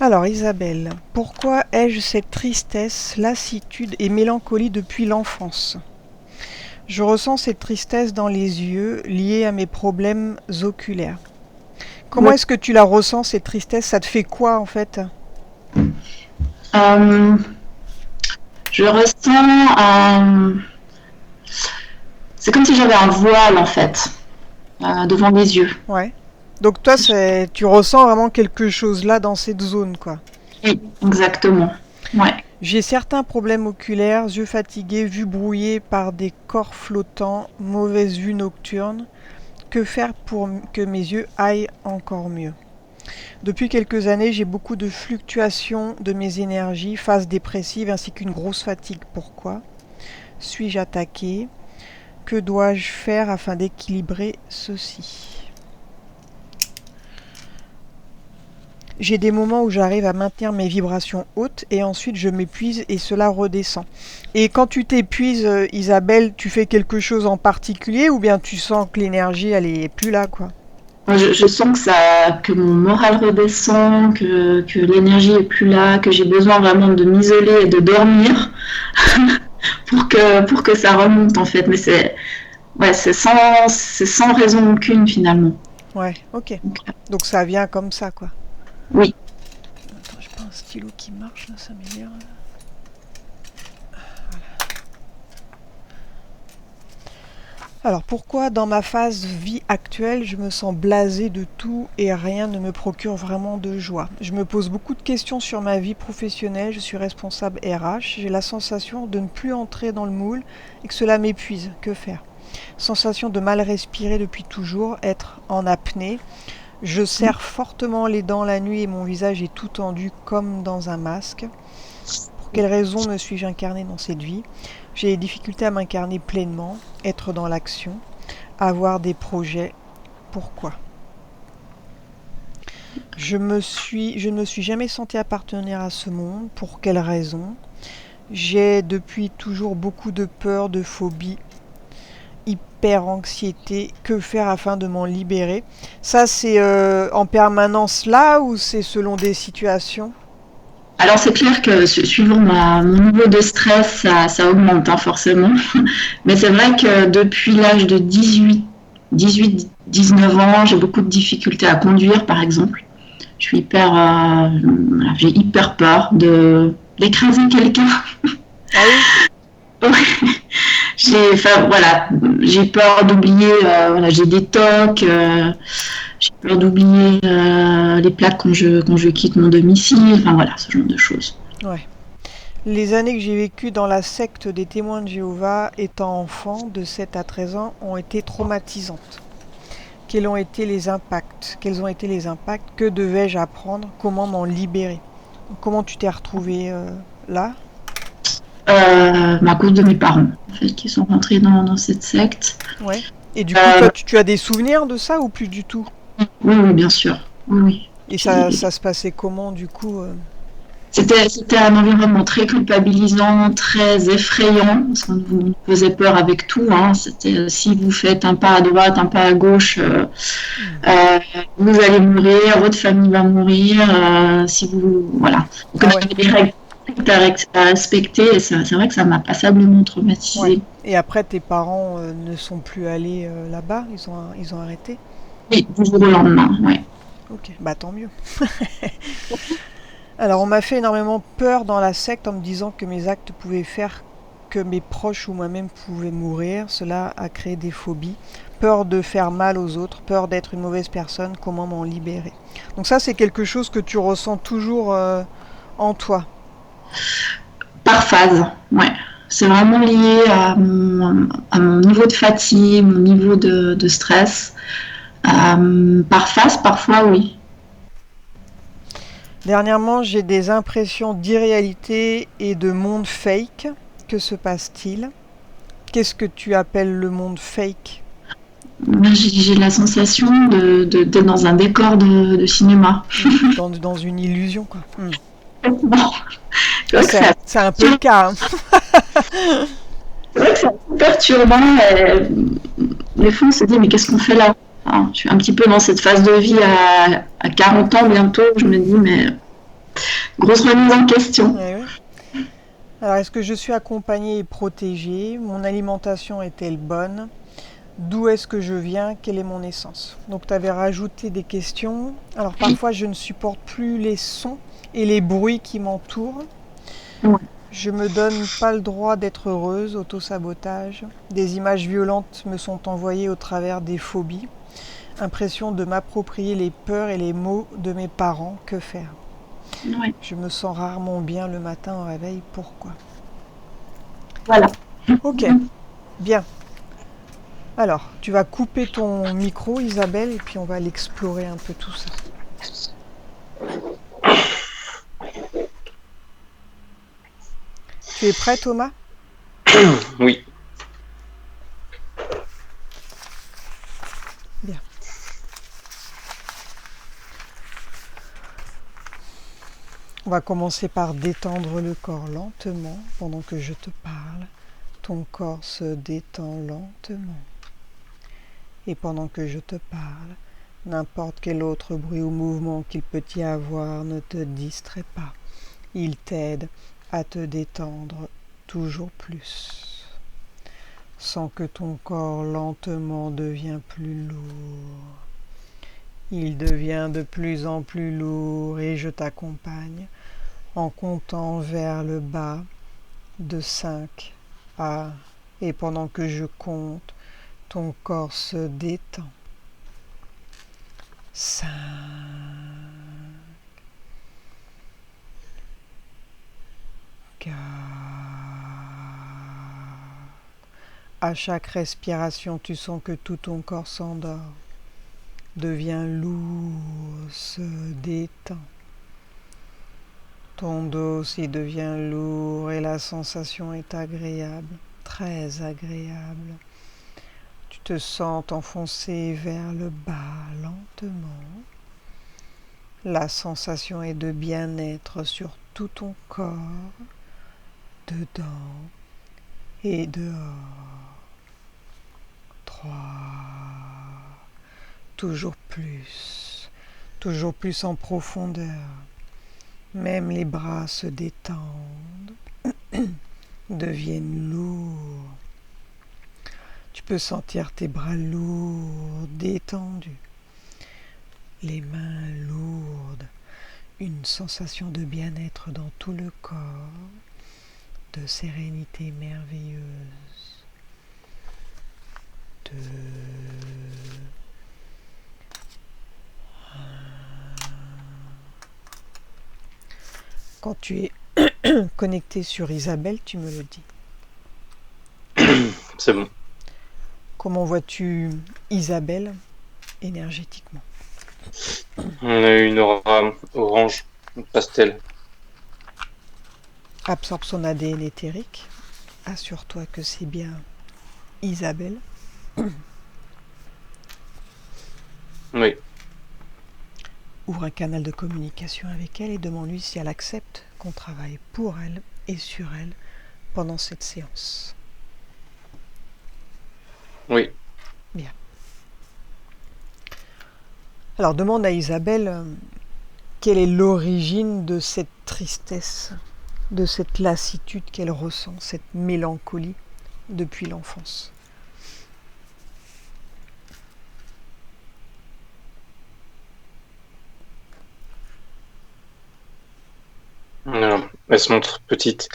Alors Isabelle, pourquoi ai-je cette tristesse, lassitude et mélancolie depuis l'enfance? Je ressens cette tristesse dans les yeux liée à mes problèmes oculaires. Comment Ouais. est-ce que tu la ressens cette tristesse? Ça te fait quoi en fait? Euh, je ressens c'est comme si j'avais un voile en fait devant les yeux. Ouais. Donc toi, tu ressens vraiment quelque chose là dans cette zone quoi. Oui, exactement. Ouais. J'ai certains problèmes oculaires, yeux fatigués, vue brouillée par des corps flottants, mauvaise vue nocturne. Que faire pour que mes yeux aillent encore mieux? Depuis quelques années, j'ai beaucoup de fluctuations de mes énergies, phases dépressives ainsi qu'une grosse fatigue. Pourquoi? Suis-je attaquée? Que dois-je faire afin d'équilibrer ceci? J'ai des moments où j'arrive à maintenir mes vibrations hautes et ensuite je m'épuise et cela redescend. Et quand tu t'épuises, Isabelle, tu fais quelque chose en particulier ou bien tu sens que l'énergie elle est plus là quoi? Je sens que mon moral redescend, que l'énergie est plus là, que j'ai besoin vraiment de m'isoler et de dormir pour que ça remonte en fait. Mais ouais, c'est sans raison aucune finalement. Ouais, ok. Donc ça vient comme ça quoi. Oui. Attends, j'ai pas un stylo qui marche là, ça m'énerve. Alors pourquoi dans ma phase vie actuelle je me sens blasée de tout et rien ne me procure vraiment de joie? Je me pose beaucoup de questions sur ma vie professionnelle, je suis responsable RH, j'ai la sensation de ne plus entrer dans le moule et que cela m'épuise. Que faire? Sensation de mal respirer depuis toujours, être en apnée. Je serre fortement les dents la nuit et mon visage est tout tendu comme dans un masque. Pour quelle raison me suis-je incarnée dans cette vie? J'ai des difficultés à m'incarner pleinement, être dans l'action, avoir des projets. Pourquoi? Je ne me suis jamais sentie appartenir à ce monde. Pour quelle raison? J'ai depuis toujours beaucoup de peur, de phobie, hyper-anxiété. Que faire afin de m'en libérer? Ça, c'est en permanence là ou c'est selon des situations? Alors c'est clair que suivant mon niveau de stress, ça augmente hein, forcément. Mais c'est vrai que depuis l'âge de 19 ans, j'ai beaucoup de difficultés à conduire par exemple. Je suis j'ai hyper peur d'écraser quelqu'un. Ah oui? Voilà, j'ai peur d'oublier, voilà, j'ai des tocs, j'ai peur d'oublier les plaques quand je quitte mon domicile, enfin voilà, ce genre de choses. Ouais. Les années que j'ai vécues dans la secte des témoins de Jéhovah, étant enfant, de 7 à 13 ans, ont été traumatisantes. Quels ont été les impacts? Quels ont été les impacts? Que devais-je apprendre? Comment m'en libérer? Comment tu t'es retrouvée là? À cause de mes parents, en fait, qui sont rentrés dans cette secte. Ouais. Et du coup, Euh, toi, tu as des souvenirs de ça ou plus du tout? oui, oui, bien sûr. Oui, oui. Et Puis, ça se passait comment du coup c'était un environnement très culpabilisant, très effrayant, parce qu'on vous faisait peur avec tout. Hein. C'était si vous faites un pas à droite, un pas à gauche, euh, vous allez mourir, votre famille va mourir. Si vous, voilà. Donc on Ah ouais, avait des règles à respecter, et c'est vrai que ça m'a passablement ouais. traumatisée. Et après, tes parents ne sont plus allés là-bas? Ils ont arrêté? Oui, du jour au lendemain, ouais. Ok, bah tant mieux. Alors, on m'a fait énormément peur dans la secte en me disant que mes actes pouvaient faire que mes proches ou moi-même pouvaient mourir. Cela a créé des phobies. Peur de faire mal aux autres, peur d'être une mauvaise personne, comment m'en libérer? Donc ça, c'est quelque chose que tu ressens toujours en toi. Par phase, ouais. C'est vraiment lié à mon niveau de fatigue, mon niveau de stress. Par phase, parfois, oui. Dernièrement, j'ai des impressions d'irréalité et de monde fake. Que se passe-t-il? Qu'est-ce que tu appelles le monde fake? J'ai la sensation d'être dans un décor de cinéma. Dans une illusion, quoi. Bon, c'est Ah, vrai que c'est un peu le cas, hein. c'est vrai que c'est un peu perturbant. Des fois, on se dit, mais qu'est-ce qu'on fait là? Alors, je suis un petit peu dans cette phase de vie à 40 ans bientôt. Je me dis, mais Grosse remise en question. Eh oui. Alors, est-ce que je suis accompagnée et protégée? Mon alimentation est-elle bonne? D'où est-ce que je viens? Quelle est mon essence? Donc, tu avais rajouté des questions. Alors, parfois, je ne supporte plus les sons et les bruits qui m'entourent. Ouais. Je me donne pas le droit d'être heureuse, autosabotage. Des images violentes me sont envoyées au travers des phobies. Impression de m'approprier les peurs et les mots de mes parents. Que faire? Ouais. Je me sens rarement bien le matin au réveil. Pourquoi? Voilà. Ok, bien. Alors, tu vas couper ton micro, Isabelle, et puis on va l'explorer un peu tout ça. Tu es prêt, Thomas? Oui. Bien. On va commencer par détendre le corps lentement pendant que je te parle. Ton corps se détend lentement. Et pendant que je te parle, n'importe quel autre bruit ou mouvement qu'il peut y avoir ne te distrait pas. Il t'aide à te détendre toujours plus. Sens que ton corps lentement devient plus lourd. Il devient de plus en plus lourd et je t'accompagne en comptant vers le bas de 5 à... Et pendant que je compte, ton corps se détend. 5, 4. À chaque respiration, tu sens que tout ton corps s'endort, devient lourd, se détend. Ton dos aussi devient lourd et la sensation est agréable, très agréable. Tu te sens t'enfoncer vers le bas lentement. La sensation est de bien-être sur tout ton corps, dedans et dehors. 3. Toujours plus en profondeur. Même les bras se détendent, deviennent lourds. Tu peux sentir tes bras lourds, détendus, les mains lourdes, une sensation de bien-être dans tout le corps, de sérénité merveilleuse. 2. Quand tu es connecté sur Isabelle, tu me le dis. C'est bon. Comment vois-tu Isabelle énergétiquement? On a une aura orange, pastel. Absorbe son ADN éthérique. Assure-toi que c'est bien Isabelle. Oui. Ouvre un canal de communication avec elle et demande-lui si elle accepte qu'on travaille pour elle et sur elle pendant cette séance. Oui. Bien. Alors demande à Isabelle quelle est l'origine de cette tristesse, de cette lassitude qu'elle ressent, cette mélancolie depuis l'enfance. Alors, elle se montre petite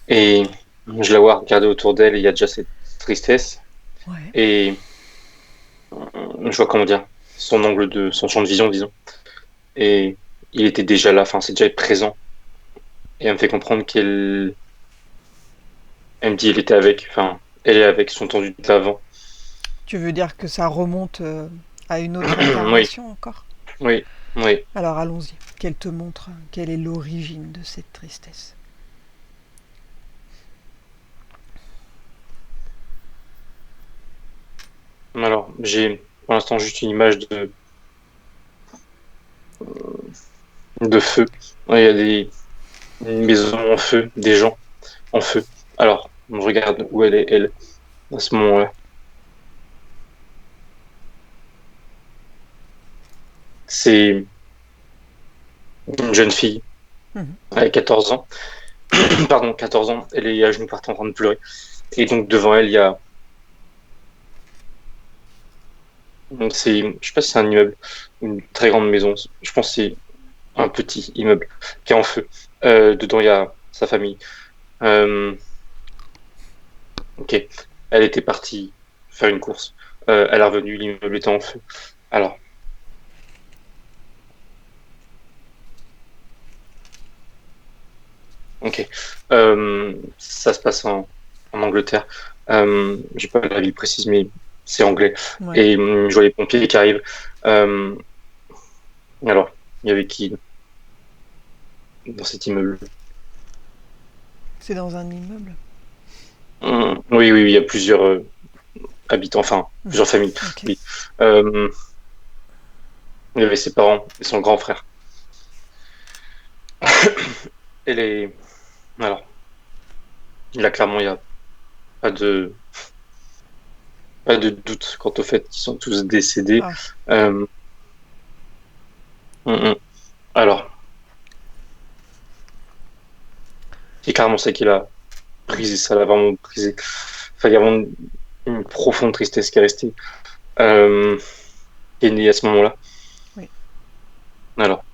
et je la vois regarder autour d'elle et il y a déjà cette tristesse. Ouais. Et je vois comment dire, son champ de vision, disons. Et il était déjà là, enfin, c'est déjà présent. Et elle me fait comprendre elle me dit, elle était avec, enfin, elle est avec son tendu d'avant. Tu veux dire que ça remonte à une autre Oui, incarnation encore? oui, oui. Alors allons-y, qu'elle te montre quelle est l'origine de cette tristesse. Alors, j'ai pour l'instant juste une image de feu. Ouais, il y a une maison en feu, des gens en feu. Alors, on regarde où elle est, elle, à ce moment-là. C'est une jeune fille, Mhm. Elle a 14 ans. Pardon, 14 ans. Elle est à genoux par terre en train de pleurer. Et donc devant elle, il y a. Je sais pas si c'est un immeuble, une très grande maison. Je pense que c'est un petit immeuble qui est en feu. Dedans, il y a sa famille. Euh, ok. Elle était partie faire une course. Elle est revenue, l'immeuble était en feu. Alors, ok. Ça se passe en Angleterre. J'ai pas la ville précise, mais c'est anglais. Ouais. Et je vois les pompiers qui arrivent. Euh, alors, il y avait qui dans cet immeuble? C'est dans un immeuble. Oui, oui, oui, il y a plusieurs habitants, enfin, Mhm. plusieurs familles. Ok. Oui. Euh, il y avait ses parents et son grand frère. Et les. Alors, là, clairement, il n'y a pas de, pas de doute quant au fait qu'ils sont tous décédés. Ah, Euh, hum, hum. Alors, c'est clairement ça qui l'a brisé, ça l'a vraiment brisé. Enfin, il y a vraiment une profonde tristesse qui est restée, euh, qui est née à ce moment-là. oui. Alors,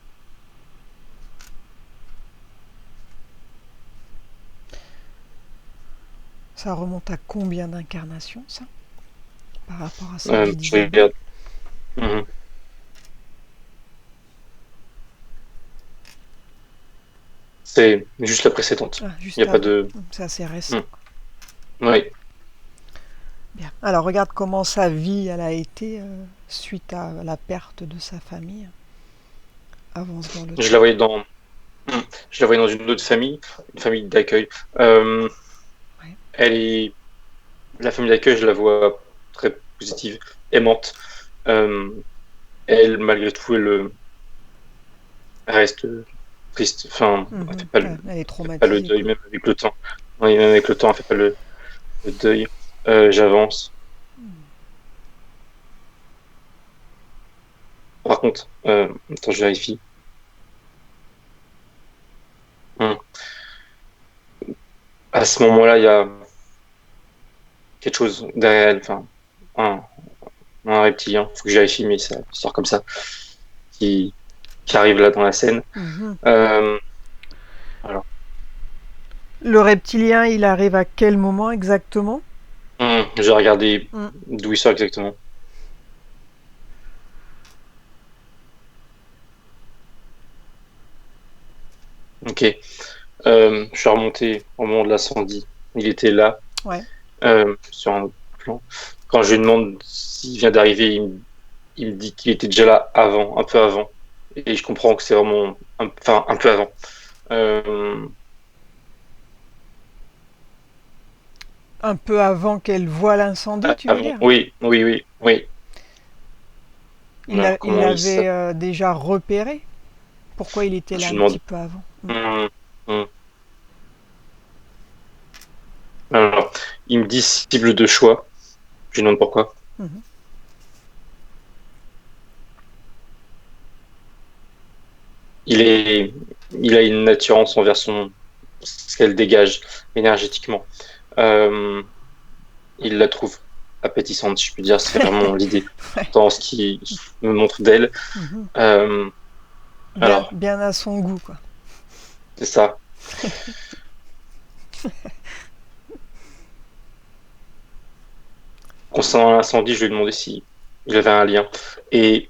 Ça remonte à combien d'incarnations, ça, par rapport à cette vie je d'Isabelle? regarde. Mhm. C'est juste la précédente. Ah, Il n'y juste a pas avant. de. C'est assez Mhm. récent. Oui. Bien. Alors regarde comment sa vie elle a été suite à la perte de sa famille. Avance dans le Je la temps. voyais dans. Mhm. Je la voyais dans une autre famille, une famille d'accueil. Euh, Ouais. elle est. La famille d'accueil, je la vois très positive, aimante. Euh, elle, malgré tout, elle reste triste. Enfin, elle Mhm. fait pas Ouais, elle est fait pas le traumatisée, deuil, quoi. même avec le temps. Oui, même avec le temps, elle fait pas le deuil. J'avance. Par contre, attends, je vérifie. Hmm. À ce moment-là, il y a quelque chose derrière elle, enfin, un, un reptilien, faut que je vérifie, mais ça sort comme ça, qui, qui arrive là dans la scène. Mhm. Euh, alors, Le reptilien, il arrive à quel moment exactement? je vais regarder Mm. d'où il sort exactement. Ok. Je suis remonté au moment de l'incendie. Il était là, Ouais. sur un autre plan. Quand je lui demande s'il vient d'arriver, il me dit qu'il était déjà là avant, un peu avant. Et je comprends que c'est vraiment, enfin, un peu avant. Euh, Un peu avant qu'elle voie l'incendie, tu veux Avant, dire? oui, oui, oui, oui. Alors, Il comment il l'avait s'appelle? déjà repéré? Pourquoi il était là Je lui un demande. petit peu avant? Mm. Hum, hum. Alors, il me dit cible de choix. Je lui demande pourquoi. Mhm. Il est, il a une attirance envers ce qu'elle dégage énergétiquement. Euh, il la trouve appétissante, si je peux dire. C'est vraiment l'idée Ouais. dans ce qu'il me montre d'elle. Mhm. Euh, Bien, alors, bien à son goût, quoi. c'est ça. Concernant l'incendie, je lui ai demandé si il avait un lien. Et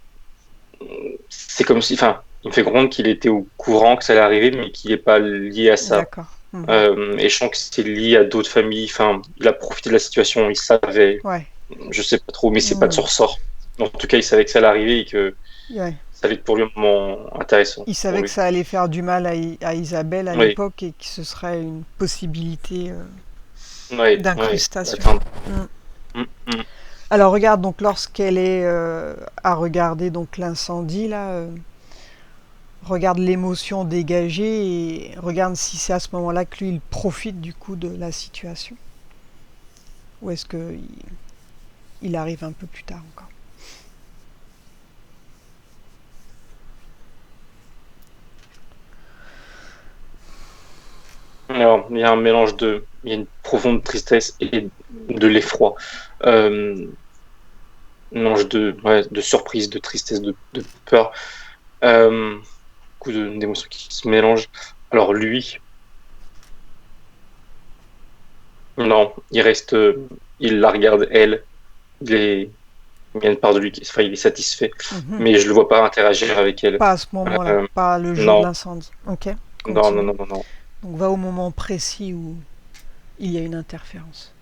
c'est comme si, enfin, il me fait comprendre qu'il était au courant que ça allait arriver, mais qu'il n'est pas lié à ça. D'accord. Mhm. Et je sens que c'est lié à d'autres familles. Enfin, il a profité de la situation, il savait, Ouais. je sais pas trop, mais c'est pas de son Mhm. ressort. En tout cas, il savait que ça allait arriver et que Ouais. ça allait être pour lui un moment intéressant Il pour savait que lui. ça allait faire du mal à Isabelle à Oui, l'époque et que ce serait une possibilité oui, oui. d'incrustation. Attends. Mm. Mm, mm. Alors regarde donc lorsqu'elle est à regarder donc l'incendie là, regarde l'émotion dégagée et regarde si c'est à ce moment-là que lui il profite du coup de la situation ou est-ce que il arrive un peu plus tard encore. Alors, il y a un mélange de. Il y a une profonde tristesse et de l'effroi. Euh, Mélange de surprise, de tristesse, de peur. Beaucoup d'émotions qui se mélangent. Alors, lui, non, il reste. Il la regarde, elle. Il est. Il y a une part de lui qui. Enfin, il est satisfait. Mhm. Mais je le vois pas interagir avec elle. Pas à ce moment-là, Euh, pas le jour de non, l'incendie. Ok, non, non, continue. non, non, non. Donc va au moment précis où il y a une interférence.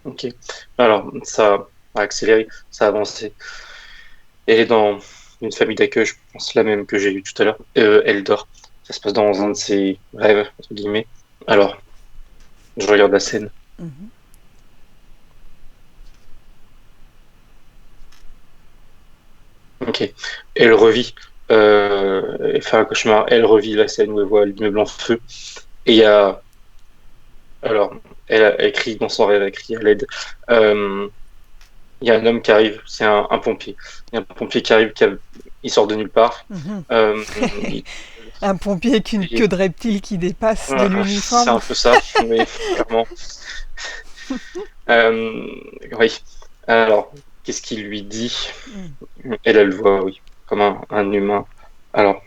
Ok. Alors, ça a accéléré, ça a avancé. Elle est dans une famille d'accueil, je pense la même que j'ai eue tout à l'heure. Elle dort. Ça se passe dans un de ses rêves, entre guillemets. Alors, je regarde la scène. Mhm. Ok. Elle revit. Elle fait un cauchemar. Elle revit la scène où elle voit l'immeuble en feu. Et il y a. Alors, elle crie dans son rêve, elle crie à l'aide. Euh, Il y a un homme qui arrive, c'est un pompier. Il y a un pompier qui arrive, il sort de nulle part. Mhm. Euh, il- Un pompier avec une queue de reptile qui dépasse de c'est l'uniforme. un peu ça, mais clairement. Euh, oui. Alors, qu'est-ce qu'il lui dit? Mhm. Elle le voit, oui, comme un humain. Alors,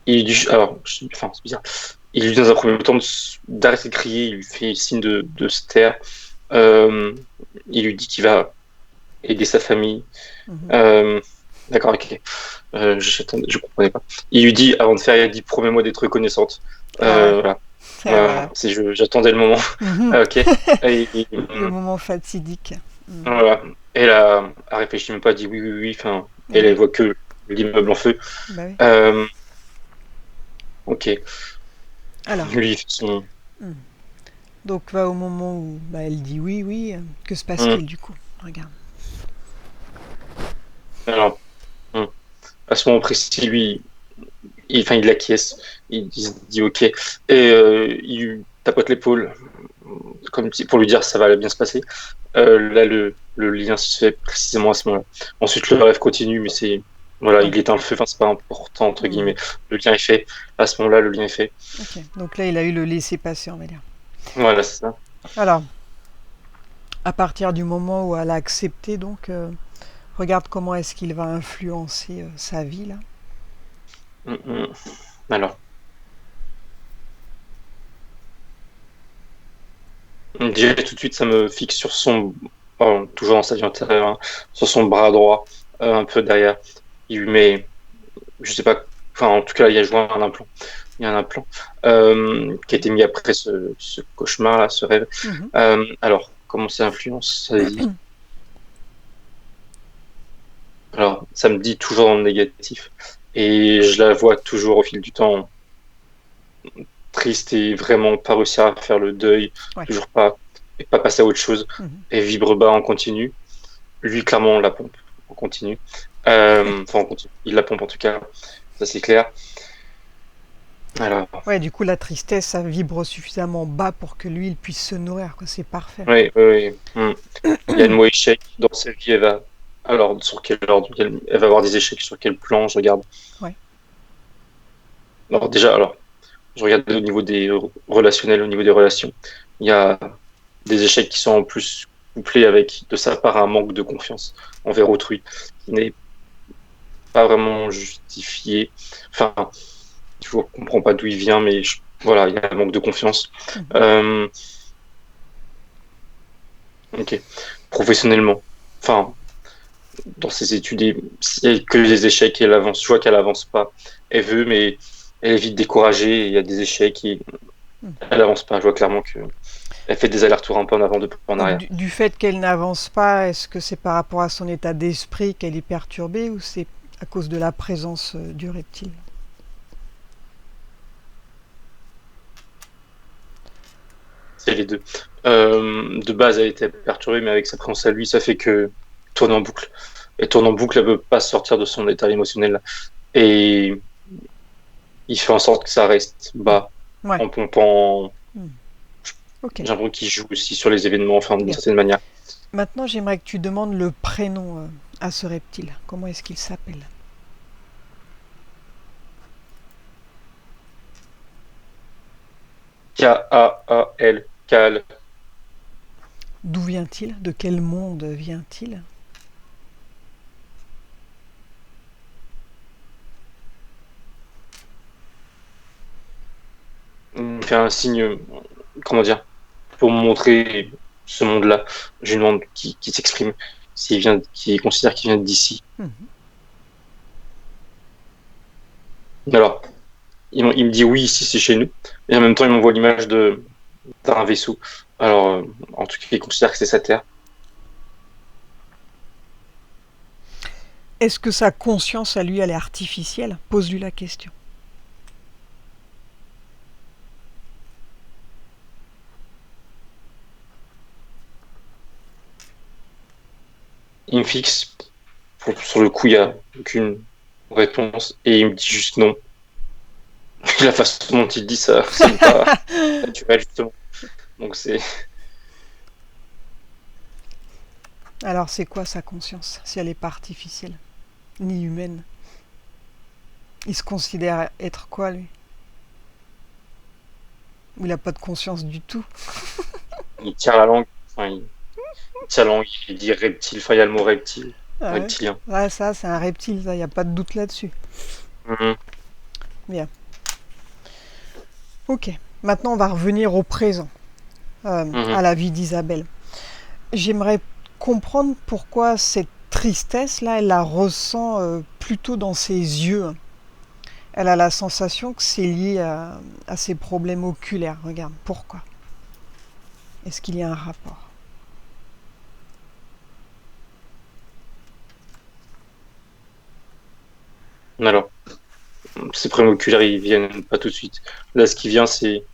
il lui dit, alors, enfin, c'est bizarre. Il lui dit dans un premier temps d'arrêter de crier, il lui fait signe de se taire. Euh, il lui dit qu'il va aider sa famille. Mhm. Euh, d'accord, ok. Je comprenais pas. Il lui dit, avant de faire, il a dit, promets-moi d'être reconnaissante. Ah ouais, Voilà. voilà. J'attendais le moment. Mhm. Ok. Le moment fatidique. Mhm. Voilà. Elle a réfléchi même pas, a dit oui, oui, oui. Enfin, Eh elle oui, voit que l'immeuble en feu. bah oui. Euh, ok. Alors, Lui, il fait son. mhm. Donc va au moment où bah, elle dit oui, oui. Que se Hmm. passe-t-il du coup? Regarde. Alors, hmm. À ce moment précis, lui, enfin, il acquiesce. Il se dit ok. Et il lui tapote l'épaule, comme pour lui dire ça va bien se passer. Là, le lien se fait précisément à ce moment-là. Ensuite, le rêve continue, mais c'est. Voilà, Ouais. il éteint le feu, enfin, c'est pas important, entre Mhm. guillemets. Le lien est fait. À ce moment-là, le lien est fait. Ok. Donc là, il a eu le laisser-passer, on va dire. Voilà, c'est ça. Alors, à partir du moment où elle a accepté, donc, regarde comment est-ce qu'il va influencer sa vie, là. Mm, mm. Alors, déjà tout de suite, ça me fixe sur son, toujours dans sa vie antérieure, hein, sur son bras droit, un peu derrière. Il lui met, je sais pas, enfin, en tout cas, il y a joint un implant. Il y a un implant qui a été mis après ce cauchemar-là, ce rêve. Mhm. Alors, comment ça influence sa vie? Alors, ça me dit toujours dans le négatif. Et je la vois toujours au fil du temps triste et vraiment pas réussir à faire le deuil, Ouais. toujours pas, et pas passer à autre chose, Mhm. et vibre bas en continu. Lui, clairement, on la pompe en continu. Enfin, en continu. Il la pompe en tout cas, ça c'est clair. Alors, Ouais, du coup, la tristesse, ça vibre suffisamment bas pour que lui, il puisse se nourrir, quoi. C'est parfait. oui, oui, oui. Il y a le mot échec dans sa vie, elle va. Alors, sur quel ordre elle va avoir des échecs sur quel plan, je regarde. Ouais. Alors, déjà, alors, je regarde au niveau des relationnels, au niveau des relations. Il y a des échecs qui sont en plus couplés avec, de sa part, un manque de confiance envers autrui, qui n'est pas vraiment justifié. Enfin, je ne comprends pas d'où il vient, mais voilà, il y a un manque de confiance. Mhm. Euh, ok. Professionnellement, enfin, dans ses études, il n'y a que des échecs et elle avance. Je vois qu'elle avance pas. Elle veut, mais elle est vite découragée. Il y a des échecs et Mhm. elle avance pas. Je vois clairement que elle fait des allers-retours un peu en avant, deux pas en Donc, arrière. du fait qu'elle n'avance pas, est-ce que c'est par rapport à son état d'esprit qu'elle est perturbée ou c'est à cause de la présence du reptile? C'est les deux. De base, elle était perturbée, mais avec sa présence à lui, ça fait que tourne en boucle. Elle tourne en boucle, elle ne peut pas sortir de son état émotionnel. Et il fait en sorte que ça reste bas, Ouais. en pompant. Mhm. Ok. J'ai l'impression qu'il joue aussi sur les événements, enfin, d'une Bien. certaine manière. Maintenant, j'aimerais que tu demandes le prénom à ce reptile. Comment est-ce qu'il s'appelle? Kaal, Kaal. D'où vient-il? De quel monde vient-il? Il me fait un signe, comment dire, pour me montrer ce monde-là. Je lui demande qui s'exprime, qui considère qu'il vient d'ici. Alors, il me dit oui, ici c'est chez nous, et en même temps il m'envoie l'image d'un vaisseau. Alors, en tout cas, il considère que c'est sa terre. Est-ce que sa conscience à lui, elle est artificielle? Pose-lui la question. Il me fixe. Sur le coup, il n'y a aucune réponse, et il me dit juste non. La façon dont il dit ça, c'est pas naturel, justement. Donc c'est. Alors c'est quoi sa conscience, si elle n'est pas artificielle, ni humaine? Il se considère être quoi, lui? Ou il n'a pas de conscience du tout? Il tire la langue. Enfin, il tire la langue, il dit reptile. Enfin, il y a le mot reptile. Ah ouais. Reptilien. Ouais, ça, c'est un reptile, il n'y a pas de doute là-dessus. Bien. Ok, maintenant on va revenir au présent, à la vie d'Isabelle. J'aimerais comprendre pourquoi cette tristesse-là, elle la ressent plutôt dans ses yeux. Elle a la sensation que c'est lié à ses problèmes oculaires. Regarde, pourquoi? Est-ce qu'il y a un rapport? Alors, ces problèmes oculaires, ils viennent pas tout de suite. Là, ce qui vient, c'est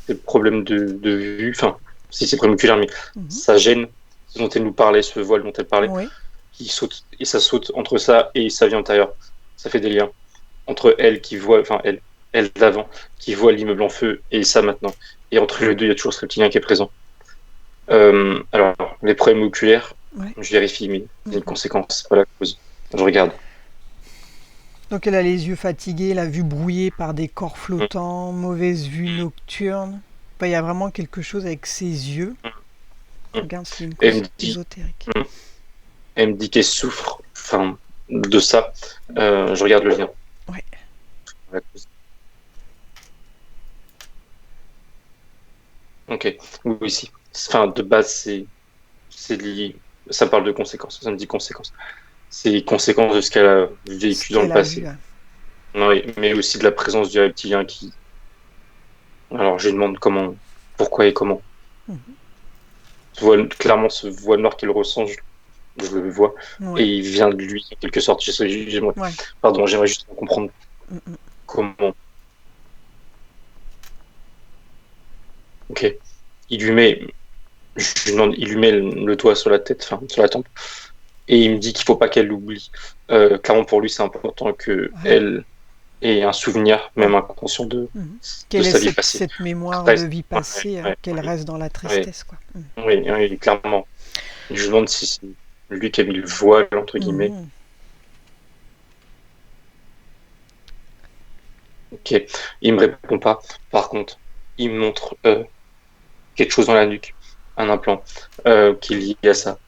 le problème de vue. Enfin, si c'est problème oculaire, mais ça gêne, ce dont elle nous parlait, ce voile dont elle parlait, Oui. qui saute, et ça saute entre ça et sa vie antérieure. Ça fait des liens entre elle qui voit, enfin elle d'avant, qui voit l'immeuble en feu, et ça maintenant. Et entre les deux, il y a toujours ce reptilien qui est présent. Alors, les problèmes oculaires, je vérifie, mais c'est une conséquence, c'est pas la cause. Je regarde. Donc elle a les yeux fatigués, la vue brouillée par des corps flottants, mauvaise vue nocturne. Enfin, il y a vraiment quelque chose avec ses yeux. Regarde, c'est une cause ésotérique. Elle me dit qu'elle souffre, enfin, de ça. Je regarde le lien. Ouais. Ok, oui, si. Enfin, de base, c'est lié. Ça parle de conséquences, ça me dit conséquences. C'est conséquences de ce qu'elle a vécu dans le passé. Oui, mais aussi de la présence du reptilien qui. Alors, je lui demande comment, pourquoi et comment. Clairement, ce voile noir qu'il ressent, je le vois, et il vient de lui, en quelque sorte. Pardon, j'aimerais juste comprendre comment. Ok. Il lui met le doigt sur la tête, enfin, sur la tempe, et il me dit qu'il faut pas qu'elle l'oublie. Clairement, pour lui, c'est important qu'elle ait un souvenir, même inconscient de sa vie passée. Cette mémoire de vie passée, qu'elle reste dans la tristesse. Quoi. Oui, clairement. Je me demande si c'est lui qui a mis le voile, entre guillemets. Ok. Il me répond pas. Par contre, il me montre quelque chose dans la nuque, un implant qui est lié à ça.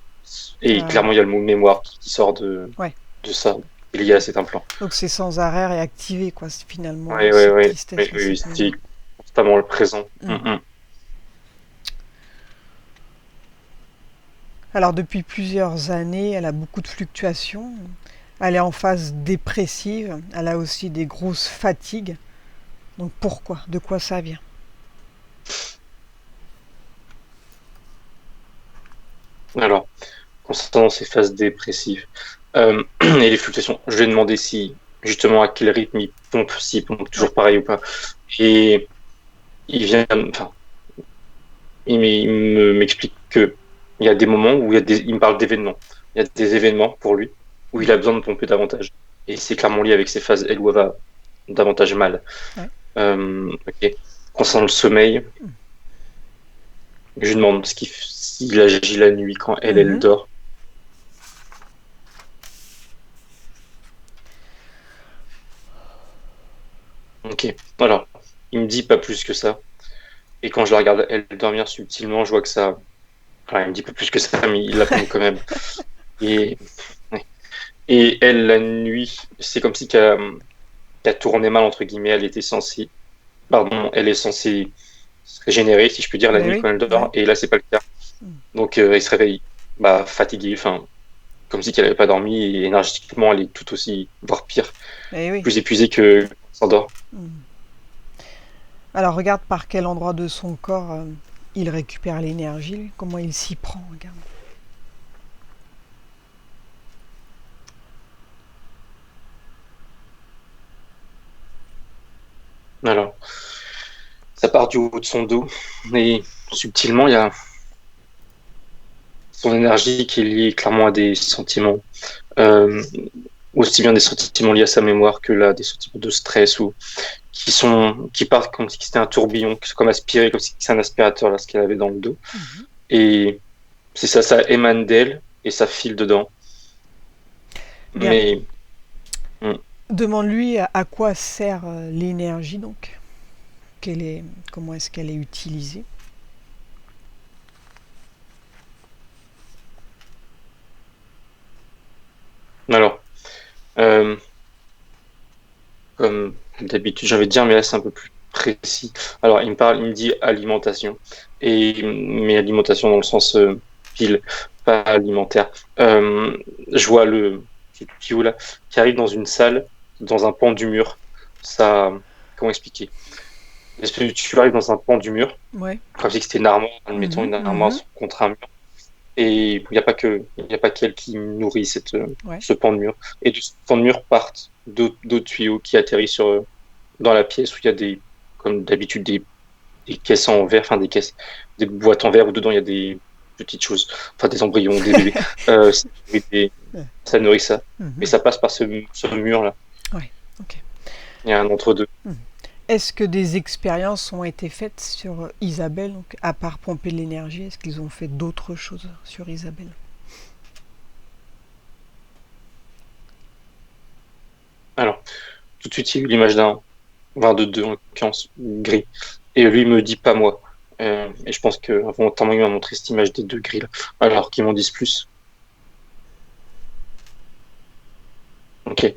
Et clairement, il y a le mot mémoire qui sort de ça, qui est lié à cet implant. Donc c'est sans arrêt réactivé, quoi, finalement. Oui, c'est constamment le présent. Alors depuis plusieurs années, elle a beaucoup de fluctuations. Elle est en phase dépressive. Elle a aussi des grosses fatigues. Donc pourquoi? De quoi ça vient? Alors, concernant ces phases dépressives et les fluctuations, je lui ai demandé si, justement, à quel rythme il pompe, s'il pompe toujours pareil ou pas. Et il m'explique que il y a des moments où il me parle d'événements. Il y a des événements pour lui où il a besoin de pomper davantage. Et c'est clairement lié avec ces phases, où elle va davantage mal. Ok. Concernant le sommeil, je lui demande s'il agit la nuit quand elle dort. Ok. Alors, il me dit pas plus que ça. Et quand je la regarde elle dormir subtilement, je vois que ça. Enfin, il me dit pas plus que ça, mais il la pointe quand même. Et, ouais. Et elle, la nuit, c'est comme si qu'elle tournait mal, entre guillemets. Elle était censée. Pardon, elle est censée se régénérer, si je peux dire, la Ben nuit oui, quand elle dort. ouais. Et là, c'est pas le cas. Mm. Donc, elle se réveille fatiguée, enfin, comme si qu'elle n'avait pas dormi. Et énergétiquement, elle est tout aussi, voire pire, Eh oui. plus épuisée que quand elle s'endort. Mm. Alors regarde par quel endroit de son corps il récupère l'énergie, lui. Comment il s'y prend, regarde. Alors, ça part du haut de son dos. Et subtilement, il y a son énergie qui est liée clairement à des sentiments. Euh, Aussi bien des sentiments liés à sa mémoire que là, des sentiments de stress ou qui partent comme si c'était un tourbillon, comme aspiré, comme si c'était un aspirateur là, ce qu'elle avait dans le dos. Mhm. Et c'est ça, ça émane d'elle et ça file dedans. Bien. Mais hmm, Demande-lui à quoi sert l'énergie, donc. Comment est-ce qu'elle est utilisée. alors, euh, comme d'habitude, j'ai envie de dire, mais là c'est un peu plus précis. Alors, il me dit alimentation, mais alimentation dans le sens pile, pas alimentaire. Je vois le ce tuyau là qui arrive dans une salle, dans un pan du mur. Ça, comment expliquer? L'espèce de tuyau arrive dans un pan du mur, Ouais. comme si c'était une armoire, admettons Mhm, une armoire mhm. contre un mur. Et il n'y a pas qu'elle qui nourrit Ouais. ce pan de mur. Et de ce pan de mur partent d'autres tuyaux qui atterrissent dans la pièce où il y a comme d'habitude, des caisses en verre, enfin des caisses, des boîtes en verre où dedans il y a des petites choses, enfin des embryons, des bébés. Ça nourrit Ouais. ça nourrit ça. Et Mhm. ça passe par ce mur-là. Ouais. Ok. Il y a un entre-deux. Mhm. Est-ce que des expériences ont été faites sur Isabelle, donc, à part pomper de l'énergie? Est-ce qu'ils ont fait d'autres choses sur Isabelle? Alors, tout de suite, il y a eu l'image de deux, en l'occurrence, gris. Et lui, il me dit pas moi. Et je pense que involontairement, il m'a montré cette image des deux gris là. Alors qu'ils m'en disent plus. Ok.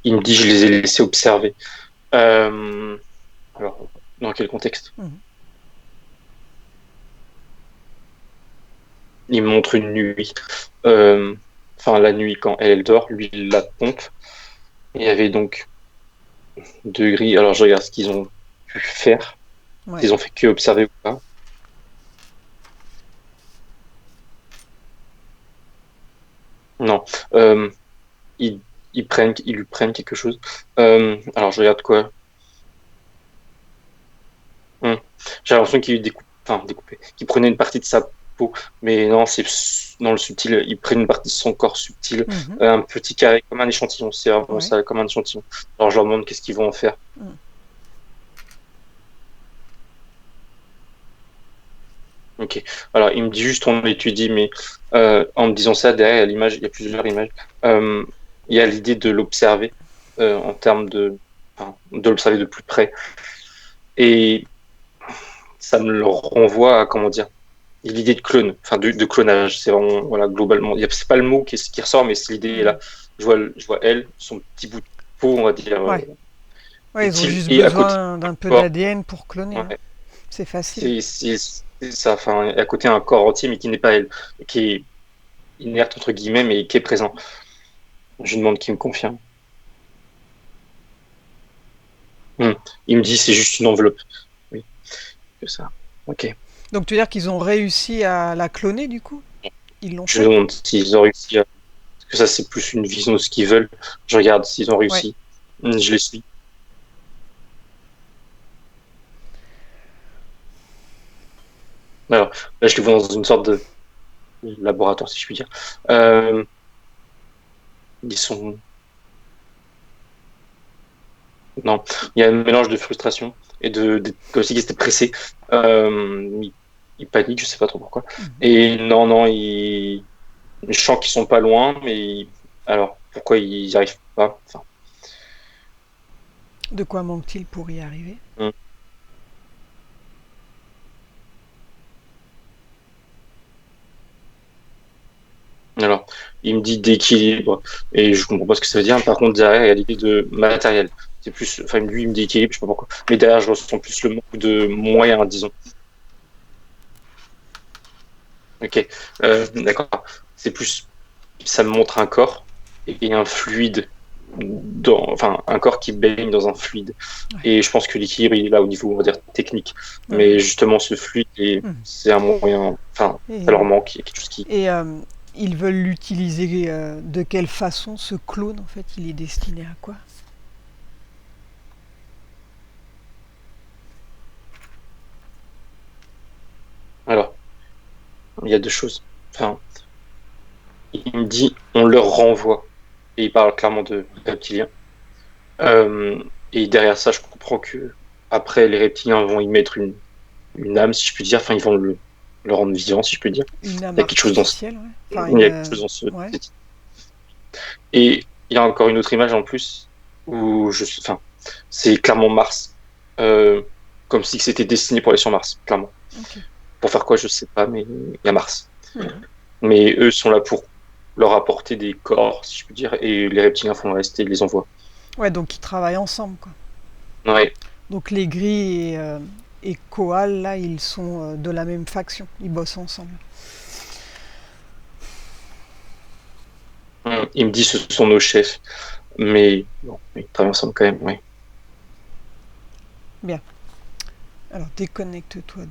Il me dit, je les ai laissés observer. Euh, alors, dans quel contexte? Mhm. Il me montre une nuit. Enfin, la nuit, quand elle dort, lui, il la pompe. Il y avait donc deux grilles. Alors, je regarde ce qu'ils ont pu faire. Ouais. S'ils ont fait que observer ou pas. Non. Euh, ils, ils lui prennent quelque chose. Alors, je regarde quoi? Hmm. J'ai l'impression qu'il découpait, qu'il prenait une partie de sa peau, mais non, c'est dans le subtil. Il prennent une partie de son corps subtil, Mhm. un petit carré, comme un échantillon. C'est vraiment Ouais. ça, comme un échantillon. Alors, je leur demande qu'est-ce qu'ils vont en faire. Mhm. Ok. Alors, il me dit juste on étudie, mais en me disant ça, derrière, il y a l'image, il y a plusieurs images. Euh, il y a l'idée de l'observer en termes de l'observer de plus près. Et ça me le renvoie à, comment dire, l'idée de clone, enfin de clonage. C'est vraiment, voilà, globalement. C'est pas le mot qui ressort, mais c'est l'idée Mhm. là. Je vois elle, son petit bout de peau, on va dire, Ouais. Ouais, ils ont utile, juste et à côté, besoin d'un peu corps. d'ADN pour cloner, hein. Ouais. C'est facile. C'est ça, enfin, à côté un corps entier, mais qui n'est pas elle, qui est inerte entre guillemets, mais qui est présent. Je demande qu'il me confirme. Hmm. Il me dit c'est juste une enveloppe. Oui, que ça. Ok. Donc tu veux dire qu'ils ont réussi à la cloner, du coup? Ils l'ont Je fait? demande s'ils ont réussi à. Parce que ça, c'est plus une vision de ce qu'ils veulent. Je regarde s'ils ont Ouais. réussi. Je les suis. Alors, là, je les vois dans une sorte de laboratoire, si je puis dire. Euh, ils sont. Non, il y a un mélange de frustration et comme si ils étaient pressés. Ils paniquent, je sais pas trop pourquoi. Mhm. Et non, non, je sens qu'ils sont pas loin, mais alors pourquoi ils y arrivent pas? Enfin, De quoi manque-t-il pour y arriver? Hmm. Alors, il me dit d'équilibre, et je comprends pas ce que ça veut dire. Par contre, derrière, il y a l'idée de matériel. C'est plus, enfin, lui, il me dit équilibre, je sais pas pourquoi. Mais derrière, je ressens plus le manque de moyens, disons. Ok, d'accord. C'est plus, ça me montre un corps et un fluide, enfin, un corps qui baigne dans un fluide. Ouais. Et je pense que l'équilibre, il est là au niveau, on va dire, technique. Ouais. Mais justement, ce fluide, Hmm. c'est un moyen, enfin, ça Et, leur manque, il y a quelque chose qui. et ils veulent l'utiliser de quelle façon, ce clone, en fait, il est destiné à quoi? Alors, il y a deux choses. Enfin, il me dit, on leur renvoie. Et il parle clairement de reptiliens. Et derrière ça, je comprends que après, les reptiliens vont y mettre une âme, si je puis dire. Enfin, ils vont le rendre vivant, si je puis dire. Une âme Il y a quelque chose dans ce, artificielle, ouais. Enfin, il y a quelque chose dans ce. ouais. Et il y a encore une autre image en plus où enfin, c'est clairement Mars, euh, comme si c'était destiné pour aller sur Mars, clairement. Ok. Pour faire quoi, je sais pas, mais il y a Mars. Mhm. Mais eux sont là pour leur apporter des corps, si je puis dire, et les reptiliens font le reste et les envoient. Ouais, donc ils travaillent ensemble, quoi. Ouais. Donc les gris et Koal, là, ils sont de la même faction. Ils bossent ensemble. Il me dit ce sont nos chefs, mais bon, ils travaillent ensemble quand même, oui. Bien. Alors déconnecte-toi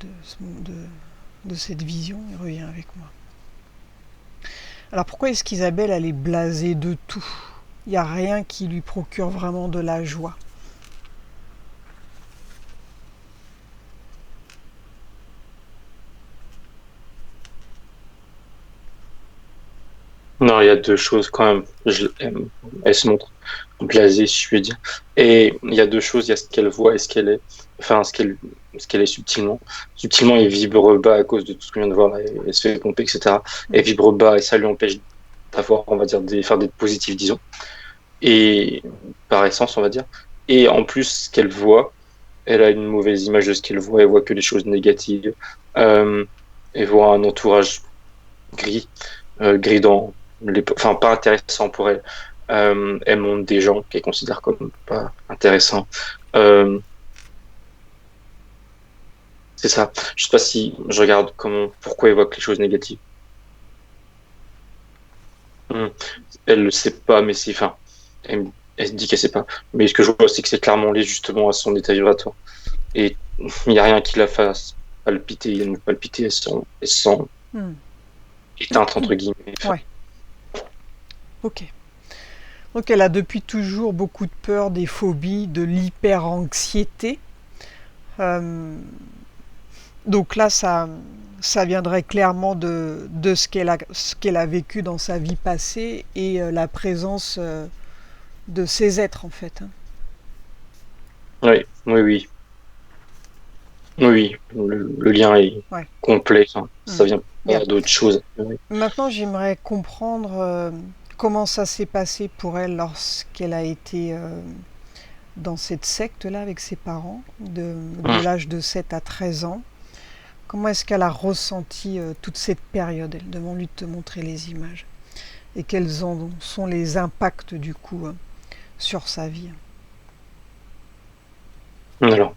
de cette vision et reviens avec moi. Alors pourquoi est-ce qu'Isabelle, elle est blasée de tout? Il n'y a rien qui lui procure vraiment de la joie. Non, il y a deux choses quand même. Elle se montre blasée, si je puis dire. Et il y a deux choses, il y a ce qu'elle voit et ce qu'elle est. Enfin, ce qu'elle est subtilement. Subtilement, elle vibre bas à cause de tout ce qu'on vient de voir. Là, elle se fait pomper, etc. Elle vibre bas et ça lui empêche d'avoir, on va dire, faire des positifs, disons. Et par essence, on va dire. Et en plus, ce qu'elle voit, elle a une mauvaise image de ce qu'elle voit. Elle voit que les choses négatives. Euh, Elle voit un entourage gris, gris dans enfin, pas intéressant pour elle. Elle montre des gens qu'elle considère comme pas intéressants. Euh, c'est ça. Je sais pas si je regarde pourquoi elle évoque les choses négatives. Hmm. Elle le sait pas, mais c'est, enfin, elle se dit qu'elle sait pas. Mais ce que je vois, c'est que c'est clairement lié justement à son état vibratoire. Et il n'y a rien qui la fasse palpiter, elle ne palpiter, elle sent Hmm. éteinte, entre guillemets. Enfin, Ouais, ok. Donc elle a depuis toujours beaucoup de peur, des phobies, de l'hyper-anxiété. Euh, donc là, ça viendrait clairement de ce qu'elle a vécu dans sa vie passée et la présence de ces êtres en fait, hein. oui, oui, oui. Oui, le lien est Ouais. complet. Hein. Hmm. Ça vient Bien. pas d'autre chose. Oui. Maintenant, j'aimerais comprendre comment ça s'est passé pour elle lorsqu'elle a été dans cette secte-là avec ses parents, de l'âge de 7 à 13 ans. Comment est-ce qu'elle a ressenti toute cette période? Elle demande lui de te montrer les images. Et quels en sont les impacts du coup sur sa vie? Alors,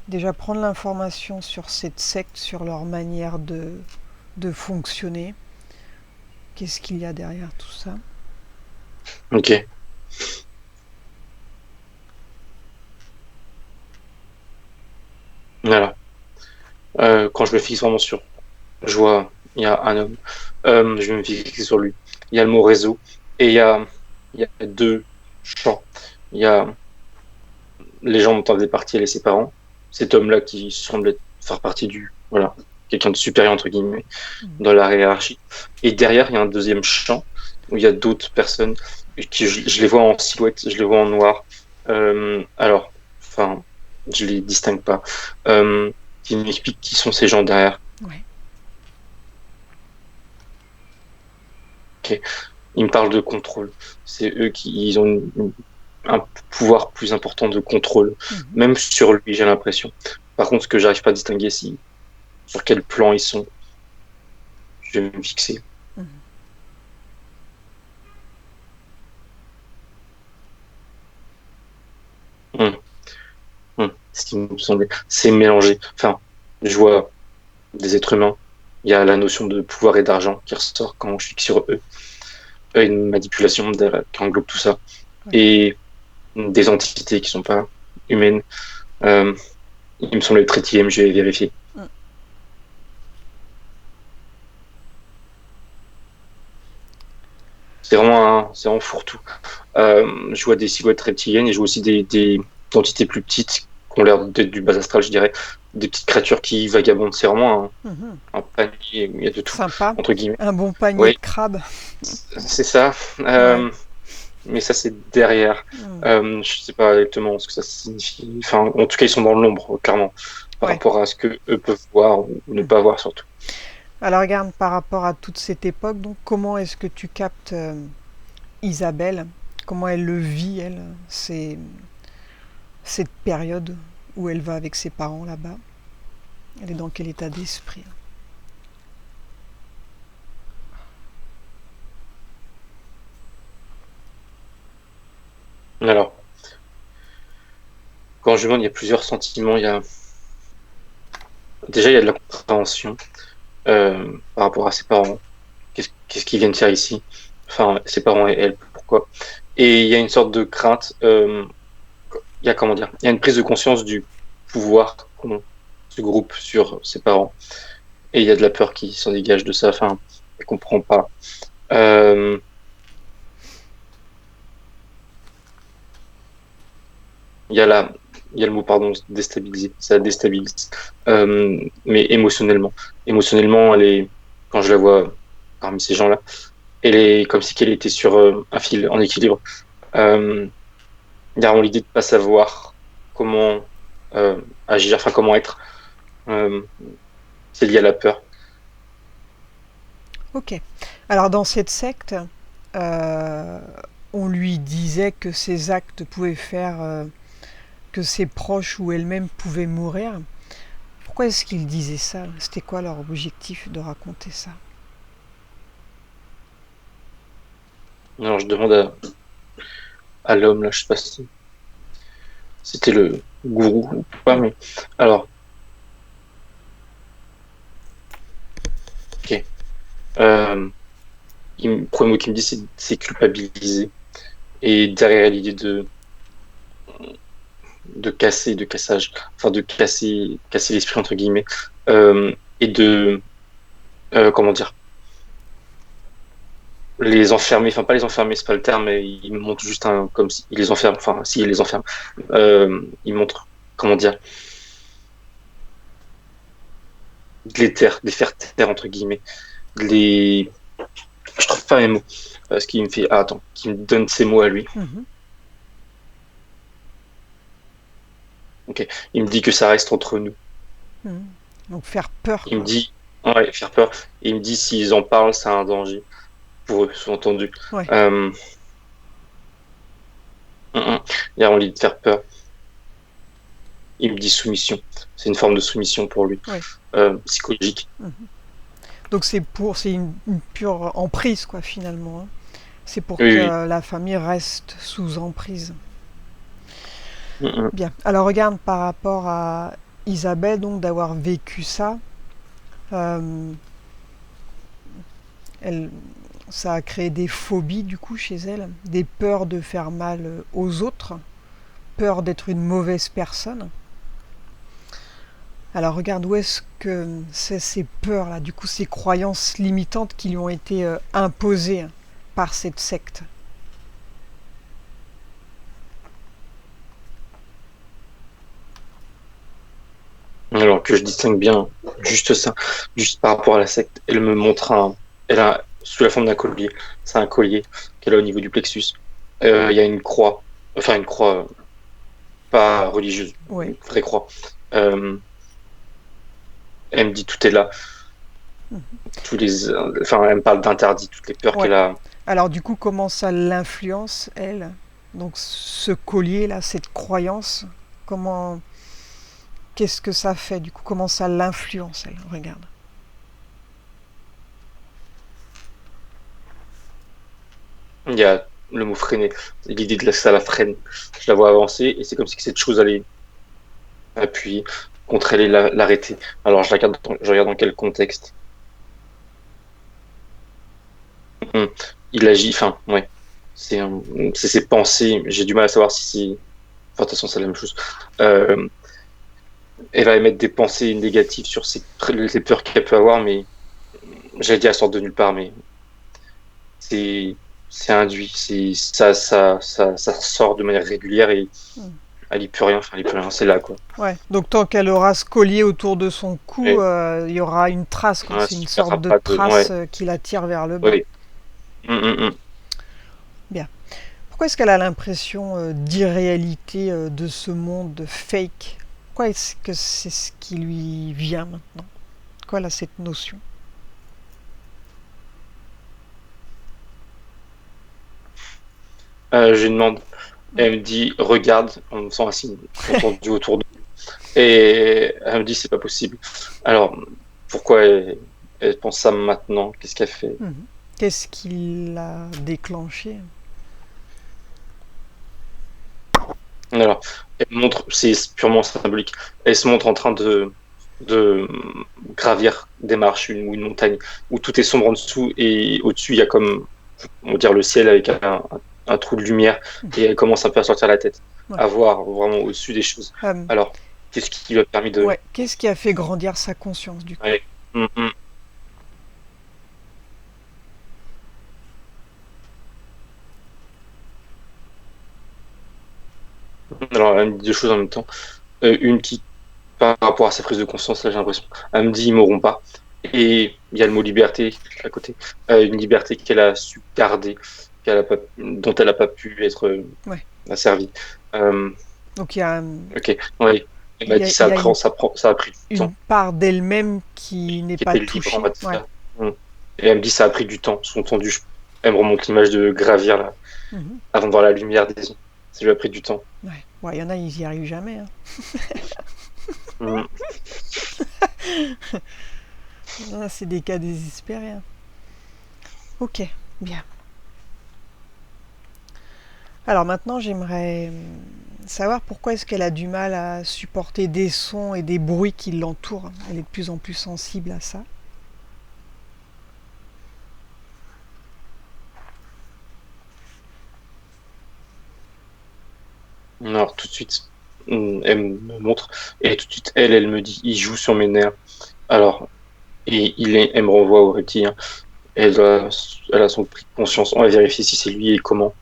Déjà prendre l'information sur cette secte, sur leur manière de fonctionner. Qu'est-ce qu'il y a derrière tout ça? ok. Alors, quand je me fixe vraiment sur, je vois, il y a un homme. Je vais me fixer sur lui. Il y a le mot réseau et il y a deux champs. Il y a les gens dont elle faisait partie, elle et ses parents. Cet homme-là qui semble faire partie voilà, quelqu'un de supérieur entre guillemets dans la hiérarchie. Et derrière, il y a un deuxième champ où il y a d'autres personnes qui je les vois en silhouette, je les vois en noir. Alors, enfin, je les distingue pas. Qui m'explique qui sont ces gens derrière. Ouais. Il me parle de contrôle. C'est eux qui ils ont un pouvoir plus important de contrôle, Mhm. même sur lui, j'ai l'impression. Par contre, ce que j'arrive pas à distinguer, c'est sur quel plan ils sont. Je vais me fixer. Mhm. Hum, Ce qui me semblait, c'est mélangé. Enfin, je vois des êtres humains. Il y a la notion de pouvoir et d'argent qui ressort quand je fixe sur eux. Une manipulation qui englobe tout ça. Ouais. Et des entités qui sont pas humaines. Euh, il me semble très TM, je vais vérifier. Mhm. C'est vraiment fourre-tout. Je vois des silhouettes reptiliennes et je vois aussi des entités plus petites qui ont l'air d'être du bas astral, je dirais. Des petites créatures qui vagabondent. C'est vraiment Mhm. un panier, il y a de tout, Sympa. entre guillemets. Un bon panier Oui, de crabes. c'est ça. Ouais. Mais ça, c'est derrière. Mhm. Je sais pas exactement ce que ça signifie. Enfin, en tout cas, ils sont dans l'ombre, clairement, par Ouais. rapport à ce que eux peuvent voir ou ne Mhm. pas voir, surtout. Alors regarde, par rapport à toute cette époque, donc comment est-ce que tu captes Isabelle? Comment elle le vit, elle, cette période où elle va avec ses parents là-bas? Elle est dans quel état d'esprit? Alors, quand je demande, il y a plusieurs sentiments. Déjà, il y a de la compréhension par rapport à ses parents. Qu'est-ce qu'ils viennent faire ici? Enfin, ses parents et elle, pourquoi? Et il y a une sorte de crainte. Il y a comment dire? Il y a une prise de conscience du pouvoir qu'ont ce groupe sur ses parents. Et il y a de la peur qui s'en dégage de ça. Enfin, elle comprend pas. Euh, il y a la, il y a le mot pardon, déstabiliser. Ça déstabilise. Mais émotionnellement, quand je la vois parmi ces gens-là, elle est comme si qu'elle était sur un fil en équilibre. Euh, il y a vraiment l'idée de pas savoir comment agir, enfin comment être. Euh, c'est lié à la peur. Ok. Alors dans cette secte, euh, on lui disait que ses actes pouvaient faire que ses proches ou elle-même pouvaient mourir. Pourquoi est-ce qu'ils disaient ça? C'était quoi leur objectif de raconter ça? Alors je demande à l'homme là, je sais pas si c'était le gourou ou pas, Hmm. mais alors, ok. Euh, le premier mot qu'il me dit, c'est culpabiliser. Et derrière l'idée de casser, de cassage, enfin de casser l'esprit entre guillemets, et de comment dire, les enfermer, enfin pas les enfermer, c'est pas le terme, mais il montre juste un comme s'il les enferme, enfin s'il les enferme, il montre comment dire, de de les faire taire entre guillemets, de les, je trouve pas mes mots, ce qui me fait, ah, attends, qui me donne ses mots à lui. Mhm. Ok, il me dit que ça reste entre nous. Mhm. Donc faire peur, Il me quoi. dit, ouais, faire peur. Et il me dit s'ils en parlent, c'est un danger pour eux, sous-entendu. Ouais. Euh, il a envie de faire peur. Il me dit soumission. C'est une forme de soumission pour lui, Ouais. psychologique. Mhm. Donc c'est une pure emprise, quoi, finalement, hein. C'est pour Oui, oui. que la famille reste sous emprise. Mm, Bien. Alors regarde par rapport à Isabelle, donc d'avoir vécu ça, euh, elle, ça a créé des phobies du coup chez elle, des peurs de faire mal aux autres, peur d'être une mauvaise personne. Alors regarde où est-ce que c'est ces peurs-là, du coup ces croyances limitantes qui lui ont été imposées par cette secte. Alors que je distingue bien juste ça, juste par rapport à la secte. Elle me montre elle a sous la forme d'un collier. C'est un collier qu'elle a au niveau du plexus. Il y a une croix, enfin une croix pas religieuse, Ouais. une vraie croix. Euh, Elle me dit tout est là. Mhm. Enfin, elle me parle d'interdit, toutes les peurs Ouais. qu'elle a Alors du coup, comment ça l'influence, elle? Donc ce collier-là, cette croyance, comment, qu'est-ce que ça fait du coup? Comment ça l'influence, elle? Regarde. Il y a le mot freiner, l'idée de ça la freine. Je la vois avancer et c'est comme si cette chose allait appuyer contre elle et l'arrêter. Alors je regarde dans quel contexte. Hum, Il agit, enfin, ouais. C'est ses pensées. J'ai du mal à savoir si c'est. Enfin, de toute façon, c'est la même chose. Euh, Elle va émettre des pensées négatives sur les peurs qu'elle peut avoir, mais j'allais dire, elles sortent de nulle part, mais c'est c'est induit. Ça sort de manière régulière et Hmm. elle y peut rien. Enfin, elle y peut rien. C'est là, quoi. Ouais. Donc tant qu'elle aura ce collier autour de son cou, Et, il y aura une trace, quoi. ouais, C'est une super sorte de pas de. trace Ouais, qui la tire vers le bas. ouais. Hum. Bien. Pourquoi est-ce qu'elle a l'impression d'irréalité de ce monde de fake? Pourquoi est-ce que c'est ce qui lui vient maintenant? Pourquoi elle a cette notion? Je lui demande. Elle me dit, regarde, on me sent un signe entendu autour de nous. Et elle me dit, c'est pas possible. Alors, pourquoi elle pense ça maintenant? Qu'est-ce qu'elle fait? Mhm. Qu'est-ce qui l'a déclenché? Alors, elle montre, c'est purement symbolique. Elle se montre en train de gravir des marches ou une montagne où tout est sombre en dessous et au-dessus, il y a comme, on va dire, le ciel avec un trou de lumière et elle commence un peu à sortir la tête, Ouais. à voir vraiment au-dessus des choses. Euh, Alors, qu'est-ce qui lui a permis de. ouais. Qu'est-ce qui a fait grandir sa conscience du coup? Ouais. Hum. Alors, elle me dit deux choses en même temps. Une qui, par rapport à sa prise de conscience, là, j'ai l'impression, elle me dit ils m'auront pas. Et il y a le mot liberté à côté. Une liberté qu'elle a su garder, dont elle n'a pas pu être Ouais. asservie. Euh, Donc il y a, ok, ouais. Elle il m'a y a, dit il y a ça a pris du une temps, part d'elle-même qui n'est qui pas était libre, on touchée. va Ouais. dire. Et elle me dit ça a pris du temps, sous-entendu. Elle me remonte l'image de gravir là, Mhm. avant de voir la lumière des ondes. Ça lui a pris du temps. Ouais. Ouais, il y en a, ils y arrivent jamais, hein. Hum. Ah, c'est des cas désespérés, hein. Ok, bien. Alors maintenant, j'aimerais savoir pourquoi est-ce qu'elle a du mal à supporter des sons et des bruits qui l'entourent. Elle est de plus en plus sensible à ça. Alors tout de suite, elle me montre, et tout de suite, elle me dit, il joue sur mes nerfs. Alors, elle me renvoie au reptilien. Elle a son pris de conscience. On va vérifier si c'est lui et comment.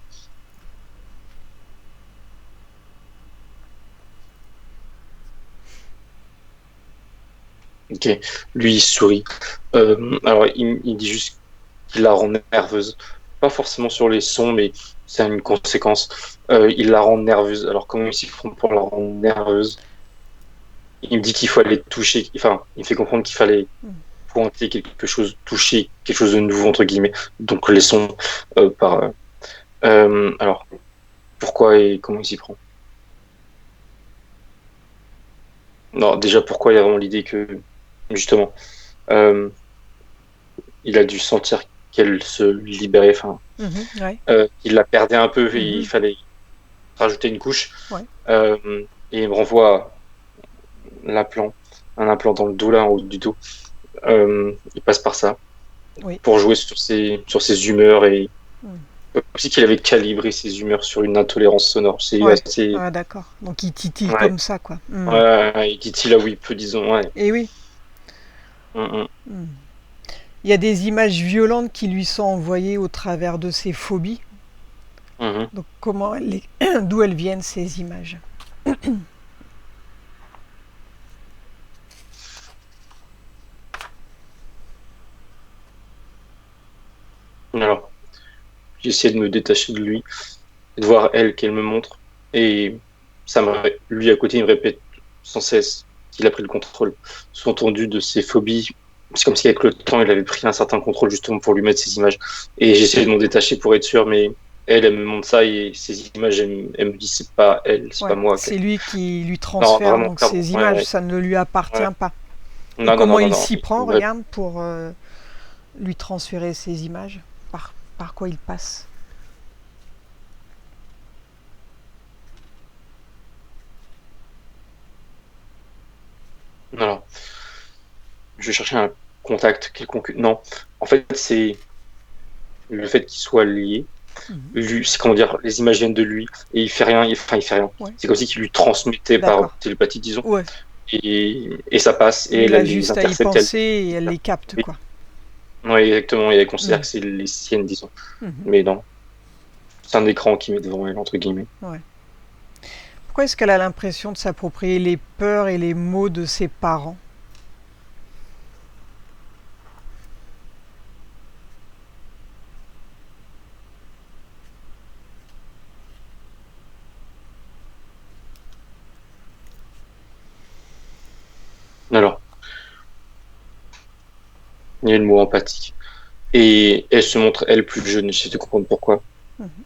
Ok, lui il sourit. Alors il dit juste qu'il la rend nerveuse. Pas forcément sur les sons, mais c'est une conséquence. Il la rend nerveuse. Alors comment il s'y prend pour la rendre nerveuse? Il me dit qu'il faut aller toucher. Enfin, il me fait comprendre qu'il fallait pointer quelque chose, toucher quelque chose de nouveau entre guillemets. Donc les sons par. Alors pourquoi et comment il s'y prend? Non, déjà pourquoi il y a vraiment l'idée que justement euh, il a dû sentir qu'elle se libérait, enfin, Ouais. il la perdait un peu et il Mhm. fallait rajouter une couche. Ouais. Et il me renvoie l'implant, un implant dans le dos là, en haut du dos. Il passe par ça Oui. pour jouer sur ses humeurs et Mm. aussi qu'il avait calibré ses humeurs sur une intolérance sonore. C'est Ouais. assez. Ah, d'accord. Donc il titille Ouais, comme ça, quoi. Mm. ouais, il titille là où il peut, disons. Ouais. Et oui. Mm. Mm. Il y a des images violentes qui lui sont envoyées au travers de ses phobies. Mhm. Donc comment d'où elles viennent ces images? Alors, j'essaie de me détacher de lui, de voir elle qu'elle me montre. Et lui à côté, il me répète sans cesse qu'il a pris le contrôle. Sous-entendu de ses phobies, c'est comme si avec le temps, il avait pris un certain contrôle justement pour lui mettre ces images. Et j'essaie de m'en détacher pour être sûr, mais elle me montre ça et ces images, elle me dit c'est pas elle, c'est pas Ouais, moi. c'est lui qui lui Non, transfère vraiment, donc clairement. ces Ouais, images, ouais, ça ne lui appartient ouais. pas. Et Non, non, comment non, non, il non. s'y prend, regarde, pour lui transférer ces images? Par quoi il passe? Non, non. Je vais chercher un contact quelconque. Non, en fait, c'est le fait qu'il soit lié. Mhm. Lui, c'est comment dire, les images viennent de lui et il fait rien. Enfin, il fait rien. Ouais, C'est comme si qu'il lui transmettait par d'accord. télépathie, disons, Ouais, et ça passe et et il elle a les juste à y intercepte. Elle... penser et elle les capte, Oui, quoi. ouais, exactement. Et elle considère Mhm. que c'est les siennes, disons. Mhm. Mais non, c'est un écran qui met devant elle entre guillemets. Ouais. Pourquoi est-ce qu'elle a l'impression de s'approprier les peurs et les maux de ses parents? Alors, il y a le mot empathique et elle se montre elle plus jeune. J'essaie de comprendre pourquoi. Mhm.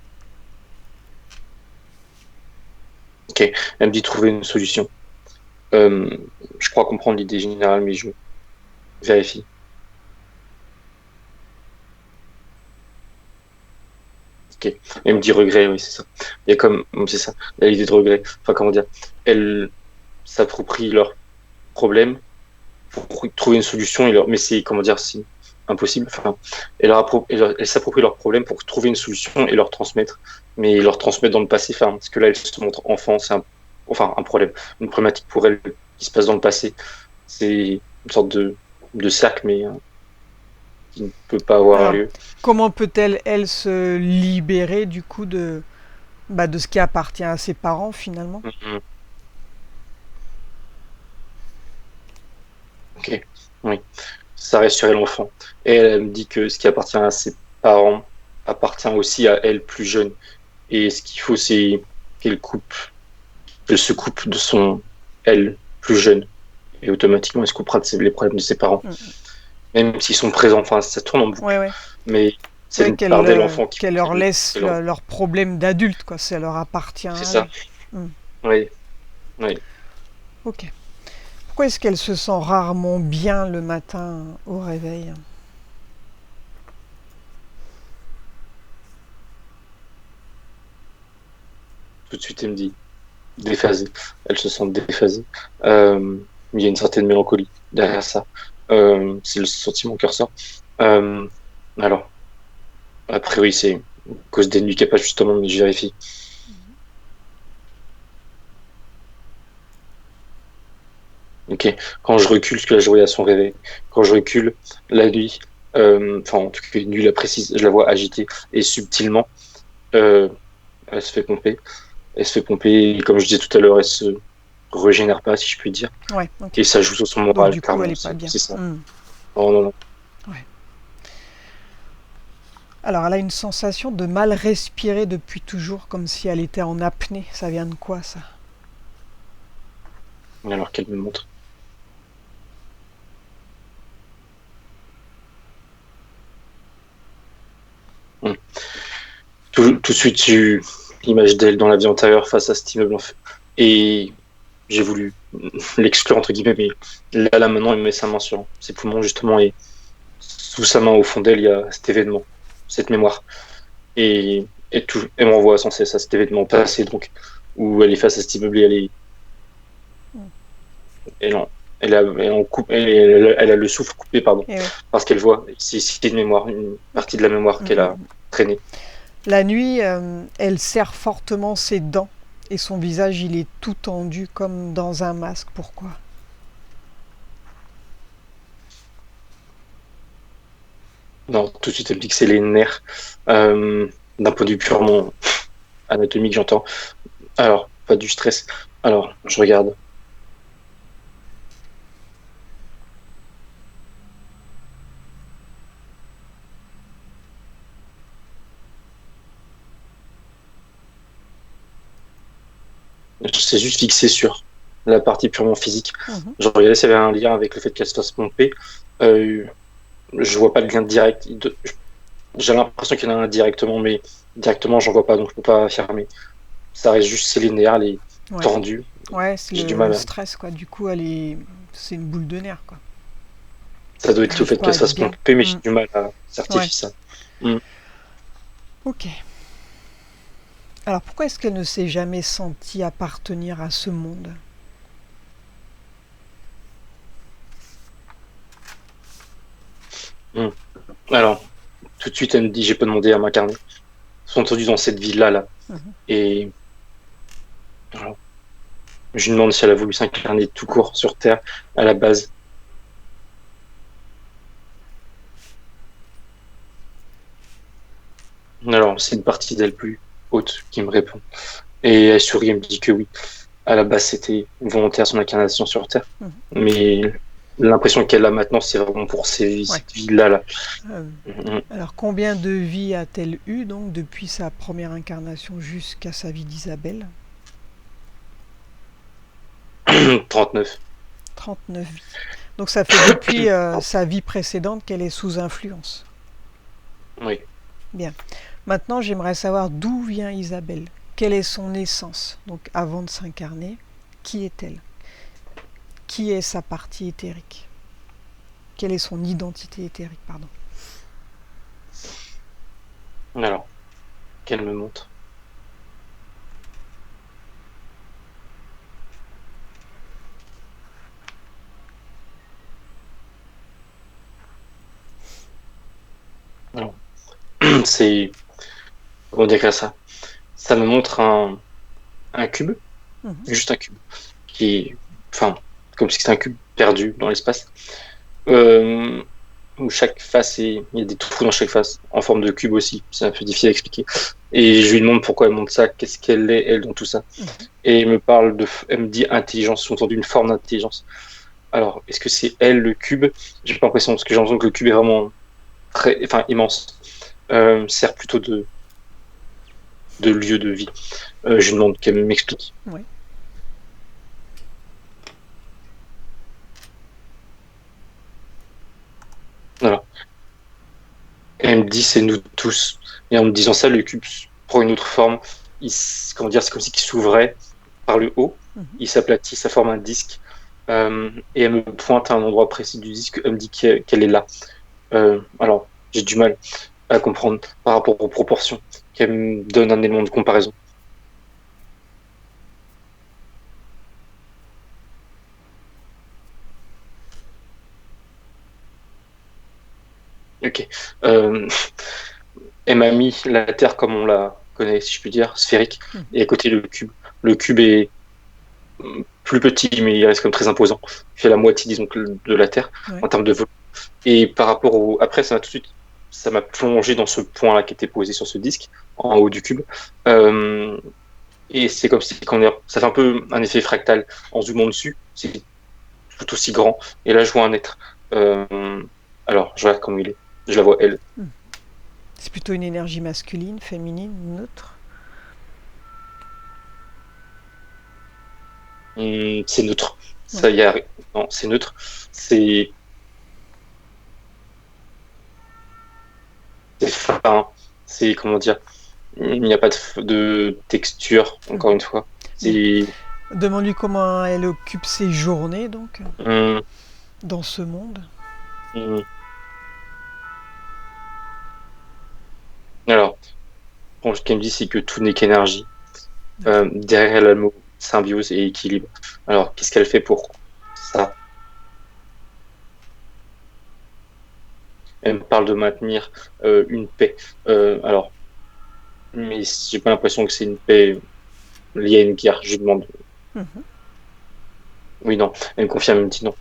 Ok, elle me dit trouver une solution. Euh, je crois comprendre l'idée générale, mais je vérifie. Ok. Elle me dit regret, oui, c'est ça. Il y a comme, c'est ça, il y a l'idée de regret. Enfin, comment dire, elle s'approprie leurs problèmes pour trouver une solution, mais c'est, comment dire, c'est impossible. Enfin, elle s'approprie leurs problèmes pour trouver une solution et leur transmettre, mais leur transmettre dans le passé. Enfin, parce que là, elle se montre enfant, enfin, un problème, une problématique pour elle qui se passe dans le passé. C'est une sorte de cercle, mais qui ne peut pas avoir Alors, lieu. comment peut-elle, elle, se libérer du coup de ce qui appartient à ses parents finalement? Mhm. Ok, oui. Ça reste sur elle l'enfant. Et elle me dit que ce qui appartient à ses parents appartient aussi à elle plus jeune. Et ce qu'il faut, c'est qu'elle coupe, qu'elle se coupe de son elle plus jeune. Et automatiquement, elle se coupera les problèmes de ses parents. Mm. Même s'ils sont présents, enfin, ça tourne en Ouais, boucle. ouais. Mais c'est Ouais, une part d'elle enfant qu'il qu'elle faut leur qu'elle laisse qu'elle- leurs problèmes d'adultes, quoi. Ça leur appartient C'est à eux. ça. Mm. Oui, oui. Ok. Pourquoi est-ce qu'elle se sent rarement bien le matin au réveil? Tout de suite, elle me dit déphasée. Elle se sent déphasée. Euh, il y a une certaine mélancolie derrière ça. C'est le sentiment qui ressort. Euh, alors, a priori, c'est à cause des nuits capables, justement, mais je vérifie. Ok. Quand je recule, parce que là, je voyais à son réveil. Quand je recule, la nuit, enfin, en tout cas, une nuit la précise, je la vois agitée et subtilement, euh, elle se fait pomper. Elle se fait pomper, et comme je disais tout à l'heure, elle se régénère pas, si je puis dire. Ouais, ok. Et ça joue sur son Donc moral, du coup, elle clairement, est pas bien. c'est ça. Mm. Non, non, non. Ouais. Alors, elle a une sensation de mal respirer depuis toujours, comme si elle était en apnée. Ça vient de quoi, ça? Alors qu'elle me montre. Hmm. Tout de suite, j'ai eu l'image d'elle dans la vie antérieure face à cet immeuble en fait. Et j'ai voulu l'exclure entre guillemets, mais là maintenant il met sa main sur ses poumons justement et sous sa main au fond d'elle il y a cet événement, cette mémoire. Elle m'envoie sans cesse à cet événement passé donc où elle est face à cet immeuble et elle, en, elle, en coupe, elle a le souffle coupé pardon Eh oui. parce qu'elle voit c'est une mémoire, une partie de la mémoire Mm, qu'elle a mm. traînée. La nuit, elle serre fortement ses dents et son visage, il est tout tendu comme dans un masque. Pourquoi? Non, tout de suite elle me dit que c'est les nerfs d'un point de vue purement anatomique j'entends. Alors pas du stress. Alors je regarde. C'est juste fixé sur. la partie purement physique. Mhm. J'ai regardé s'il y avait un lien avec le fait qu'elle se fasse pomper. Euh, je vois pas de lien direct. J'ai l'impression qu'il y en a un directement, mais directement, j'en vois pas, donc je peux pas affirmer. Ça reste juste, c'est linéaire, et Ouais. tendu. Ouais, c'est J'ai du le mal. stress, quoi. Du coup, c'est une boule de nerfs, quoi. Ça doit Elle être le arrive fait pas qu'elle à se être fasse bien. pomper, mais j'ai Mm. du mal à Ouais. certifier ça. Mm. Ok. Alors, pourquoi est-ce qu'elle ne s'est jamais sentie appartenir à ce monde? Mm. Alors, tout de suite, elle me dit, j'ai pas demandé à m'incarner. Sont entendus dans cette ville-là, là. Mhm. Et alors, je lui demande si elle a voulu s'incarner tout court sur Terre, à la base. Alors, c'est une partie d'elle plus haute qui me répond. Et elle sourit et me dit que oui. À la base, c'était volontaire son incarnation sur Terre. Mhm. Mais l'impression qu'elle a maintenant, c'est vraiment pour Ouais. cette vie-là, là. Euh, Mm. alors, combien de vies a-t-elle eu, donc, depuis sa première incarnation jusqu'à sa vie d'Isabelle? 39. 39 vies. Donc, ça fait depuis sa vie précédente qu'elle est sous influence. Oui. Bien. Maintenant, j'aimerais savoir d'où vient Isabelle. Quelle est son essence? Donc, avant de s'incarner, qui est-elle? Qui est sa partie éthérique? Quelle est son identité éthérique, pardon? Alors, qu'elle me montre. Alors, c'est... Comment dire ça? Ça me montre un cube, Mhm. juste un cube, qui est... Enfin, comme si c'était un cube perdu dans l'espace. Euh, où chaque face, il y a des trous dans chaque face, en forme de cube aussi. C'est un peu difficile à expliquer. Et je lui demande pourquoi elle montre ça, qu'est-ce qu'elle est, elle, dans tout ça. Mhm. Et elle me dit intelligence, sous-entendu une forme d'intelligence. Alors, est-ce que c'est elle, le cube? J'ai pas l'impression, parce que j'ai l'impression que le cube est vraiment immense. Sert plutôt de lieu de vie. Je lui demande qu'elle m'explique. Ouais. Voilà. Elle me dit c'est nous tous. Et en me disant ça, le cube prend une autre forme. Comment dire, c'est comme si il s'ouvrait par le haut. Mhm. Il s'aplatit, ça forme un disque. Et elle me pointe à un endroit précis du disque. Elle me dit qu'elle est là. Alors, j'ai du mal à comprendre par rapport aux proportions. Qu'elle me donne un élément de comparaison. Ok. Elle m'a mis la Terre comme on la connaît, si je puis dire, sphérique, Mhm. et à côté le cube. Le cube est plus petit, mais il reste comme très imposant. Il fait la moitié, disons, de la Terre Ouais. en termes de volume. Et par rapport au. Après, ça m'a tout de suite. Ça m'a plongé dans ce point-là qui était posé sur ce disque, en haut du cube. Et c'est comme si. Ça fait un peu un effet fractal. En zoomant dessus, c'est tout aussi grand. Et là, je vois un être. Alors, je regarde comment il est. Je la vois, elle. C'est plutôt une énergie masculine, féminine, neutre? C'est neutre. Ça y a... Non, c'est neutre. C'est fin. C'est, comment dire, il n'y a pas de texture, encore une fois. C'est. Demande-lui comment elle occupe ses journées, donc, Hum, dans ce monde. hum. Alors, bon, ce qu'elle me dit, c'est que tout n'est qu'énergie. Derrière le mot symbiose et équilibre. Alors, qu'est-ce qu'elle fait pour ça? Elle me parle de maintenir une paix. Alors, mais j'ai pas l'impression que c'est une paix liée à une guerre. Je lui demande. Mhm. Oui, non. Elle me confirme, elle me dit non.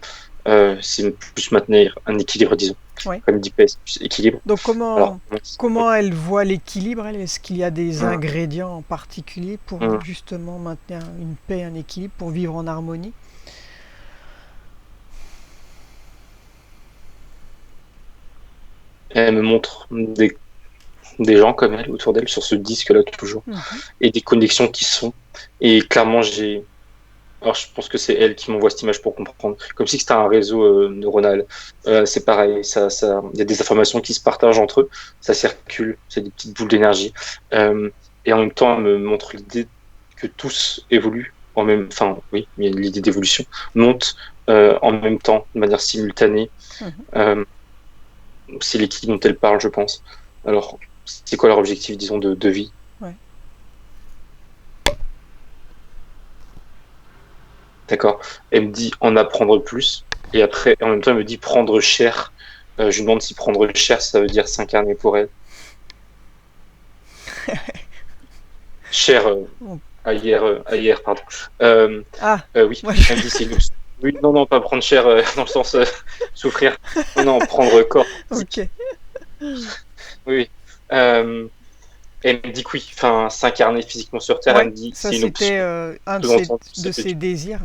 C'est plus maintenir un équilibre, disons. Ouais. Comme dit paix, c'est plus équilibre. Donc, Alors, comment elle voit l'équilibre, elle? Est-ce qu'il y a des Hum. ingrédients en particulier pour Hum. justement maintenir une paix, un équilibre, pour vivre en harmonie? elle me montre des gens comme elle autour d'elle sur ce disque-là toujours Mhm. et des connexions qui se font. Et clairement, j'ai Alors, je pense que c'est elle qui m'envoie cette image pour comprendre. Comme si c'était un réseau neuronal. C'est pareil, il y a des informations qui se partagent entre eux, ça circule, c'est des petites boules d'énergie. Et en même temps, elle me montre l'idée que tous évoluent en même, enfin, oui, il y a l'idée d'évolution, monte en même temps, de manière simultanée. Mhm. C'est l'équipe dont elle parle, je pense. Alors, c'est quoi leur objectif, disons, de vie? Ouais. D'accord. Elle me dit en apprendre plus. Et après, en même temps, elle me dit prendre cher. Je lui demande si prendre cher, ça veut dire s'incarner pour elle. Cher, Bon. ailleurs, pardon. Ah, Oui, moi, elle me dit c'est luxe. Oui, non, non, pas prendre cher dans le sens souffrir. Non, non, prendre corps physique. ok. Oui, oui. Elle me dit que oui, enfin, s'incarner physiquement sur Terre, elle Ouais, me dit ça c'est une c'était option. un Dans le sens, de ses désirs.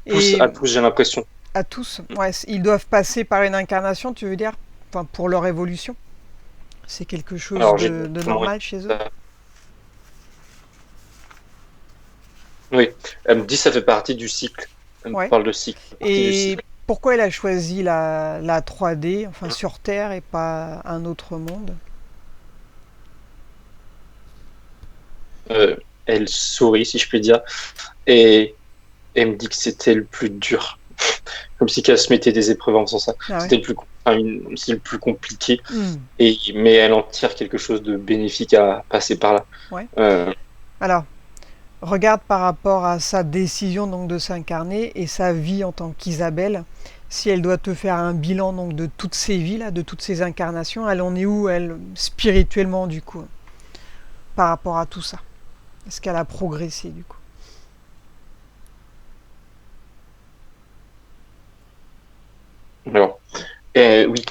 Pousse Et à tous, j'ai l'impression. à tous, ouais, ils doivent passer par une incarnation, tu veux dire, enfin, pour leur évolution. C'est quelque chose Alors, j'ai de comment normal chez eux. Oui, elle me dit ça fait partie du cycle. Elle me Ouais. parle de cycle, partie du Et cycle. pourquoi elle a choisi la 3D, enfin sur Terre et pas un autre monde? Euh, Elle sourit, si je puis dire, et elle me dit que c'était le plus dur. Comme si qu'elle se mettait des épreuves en faisant ça. Ah ouais. C'était c'est le plus compliqué, Hmm. mais elle en tire quelque chose de bénéfique à passer par là. Ouais. Euh, Alors, regarde par rapport à sa décision donc de s'incarner et sa vie en tant qu'Isabelle. Si elle doit te faire un bilan donc de toutes ses vies là, de toutes ses incarnations, elle en est où elle spirituellement du coup par rapport à tout ça? Est-ce qu'elle a progressé du coup? alors, oui,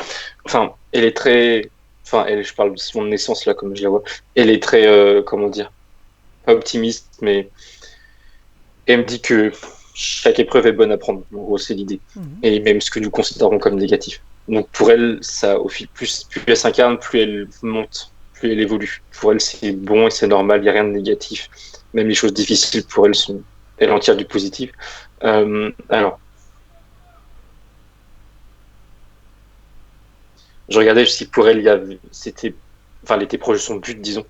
enfin, elle est très, enfin, je parle de son naissance là, comme je la vois. Elle est très, comment dire, pas optimiste, mais elle me dit que chaque épreuve est bonne à prendre. En gros, c'est l'idée. Mhm. Et même ce que nous considérons comme négatif. Donc pour elle, ça, au fil, plus elle s'incarne, plus elle monte, plus elle évolue. Pour elle, c'est bon et c'est normal, il n'y a rien de négatif. Même les choses difficiles, pour elle, elle en tire du positif. Alors, je regardais si pour elle, enfin, elle était proche de son but, disons.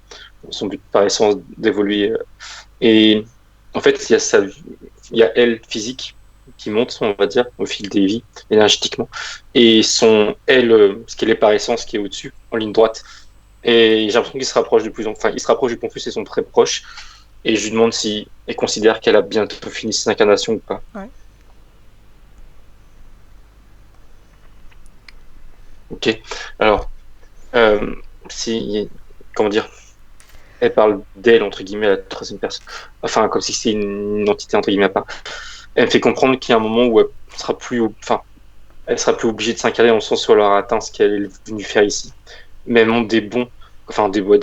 Son but par essence d'évoluer. Et en fait, il y a elle physique qui monte, on va dire, au fil des vies, énergétiquement, et son elle, ce qu'elle est par essence, qui est au-dessus, en ligne droite. Et j'ai l'impression qu'il se rapproche de plus en enfin, il se rapproche du plus, ils sont très proches. Et je lui demande si elle considère qu'elle a bientôt fini ses incarnations ou pas. Ouais. Ok. Alors, si, comment dire, elle parle d'elle, entre guillemets, à la troisième personne. Enfin, comme si c'était une entité, entre guillemets, à part. Elle me fait comprendre qu'il y a un moment où elle sera plus obligée de s'incarner dans le sens où elle aura atteint ce qu'elle est venue faire ici. Mais elle montre des bons, enfin des bons,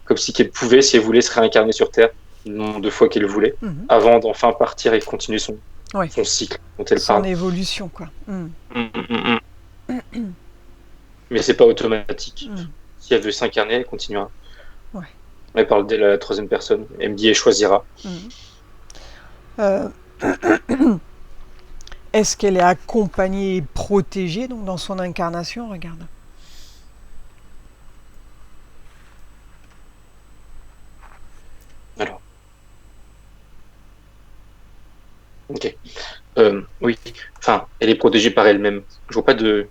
comme si qu'elle pouvait, si elle voulait, se réincarner sur Terre, le nombre de fois qu'elle voulait, Mhm. avant d'enfin partir et continuer Ouais. son cycle dont elle Son parle. évolution quoi. Mhm. Mais c'est pas automatique. Mhm. Si elle veut s'incarner, elle continuera. Ouais. Elle parle d'elle à la troisième personne. Elle me dit elle choisira. Mhm. Euh, Est-ce qu'elle est accompagnée et protégée donc dans son incarnation? Regarde. Alors, ok. Oui, enfin, elle est protégée par elle-même. Je vois pas de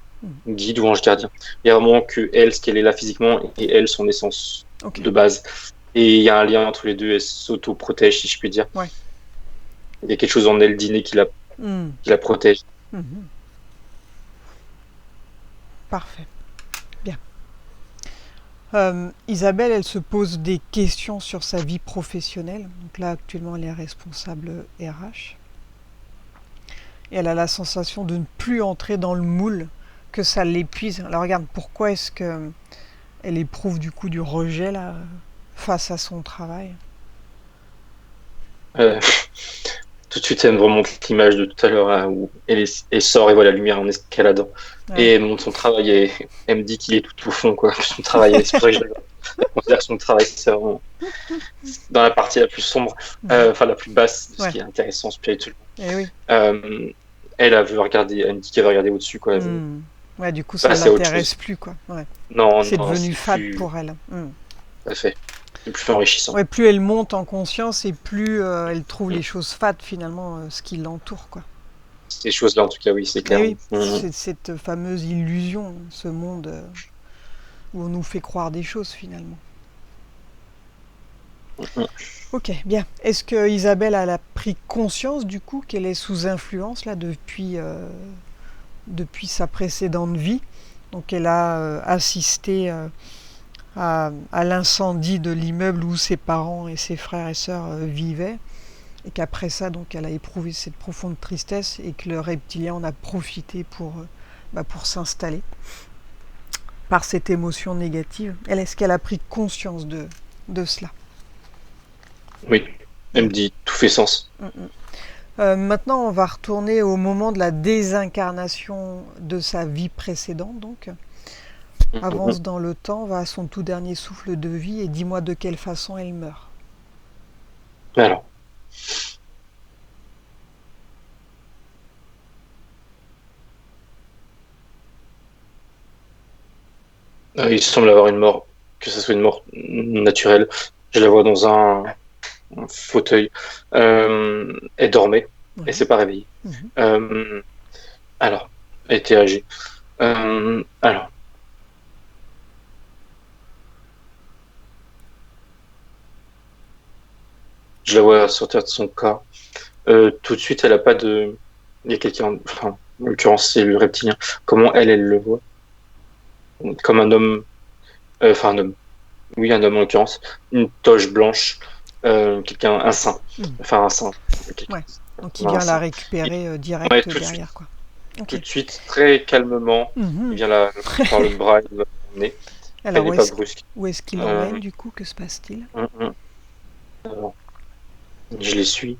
guide ou ange gardien. Il y a vraiment que elle, ce qu'elle est là physiquement, et elle, son essence Ok. de base. Et il y a un lien entre les deux, elle s'auto-protège, si je puis dire. Ouais. Il y a quelque chose en elle d'inné Mhm. qui la protège. Mhm. Parfait. Bien. Isabelle, elle se pose des questions sur sa vie professionnelle. Donc là, actuellement, elle est responsable RH. Et elle a la sensation de ne plus entrer dans le moule, que ça l'épuise. Alors regarde, pourquoi est-ce que elle éprouve du coup du rejet là, face à son travail? Euh, Tout de suite, elle me remonte l'image de tout à l'heure hein, où elle sort et voit la lumière en escaladant. Ouais. Et elle montre son travail et elle me dit qu'il est tout au fond, quoi. Son travail, c'est pour ça que je l'adore. Elle considère que son travail, c'est vraiment dans la partie la plus sombre, enfin la plus basse, de ce qui est intéressant spirituellement. Eh oui. Elle veut regarder, elle me dit qu'elle va regarder au-dessus, quoi. Elle veut Ouais, du coup, ça passer à autre l'intéresse chose. plus, quoi. Ouais. Non, C'est non, devenu c'est fade plus. pour elle. Tout à fait. C'est plus enrichissant. Ouais, plus elle monte en conscience et plus elle trouve les choses fades, finalement, ce qui l'entoure, quoi. Ces choses-là, en tout cas, oui, c'est Et clair. oui, c'est cette fameuse illusion, ce monde où on nous fait croire des choses, finalement. Ok, bien. Est-ce que Isabelle a pris conscience, du coup, qu'elle est sous influence, là, depuis sa précédente vie? Donc elle a assisté à l'incendie de l'immeuble où ses parents et ses frères et sœurs vivaient, et qu'après ça, donc, elle a éprouvé cette profonde tristesse et que le reptilien en a profité pour s'installer par cette émotion négative. Est-ce qu'elle a pris conscience de cela? Oui, elle me dit, tout fait sens. Maintenant, on va retourner au moment de la désincarnation de sa vie précédente, donc. Avance dans le temps, va à son tout dernier souffle de vie et dis-moi de quelle façon elle meurt. Alors. Il semble avoir une mort, que ce soit une mort naturelle. Je la vois dans un fauteuil. Elle dormait, elle s'est pas réveillée. Alors, elle était âgée. Alors. Je la vois sortir de son corps. Tout de suite, elle a pas de. Il y a quelqu'un. Enfin, en l'occurrence, c'est le reptilien. Comment elle le voit? Comme un homme. Enfin, un homme. Oui, un homme en l'occurrence. Une toge blanche. Un saint. Enfin, un saint. Ouais. Donc il vient la récupérer direct derrière, quoi. Tout de suite, très calmement, il vient la par le bras, il va l'emmener. Alors, elle n'est pas brusque. où est-ce qu'il l'emmène, du coup? Que se passe-t-il? Alors, je les suis.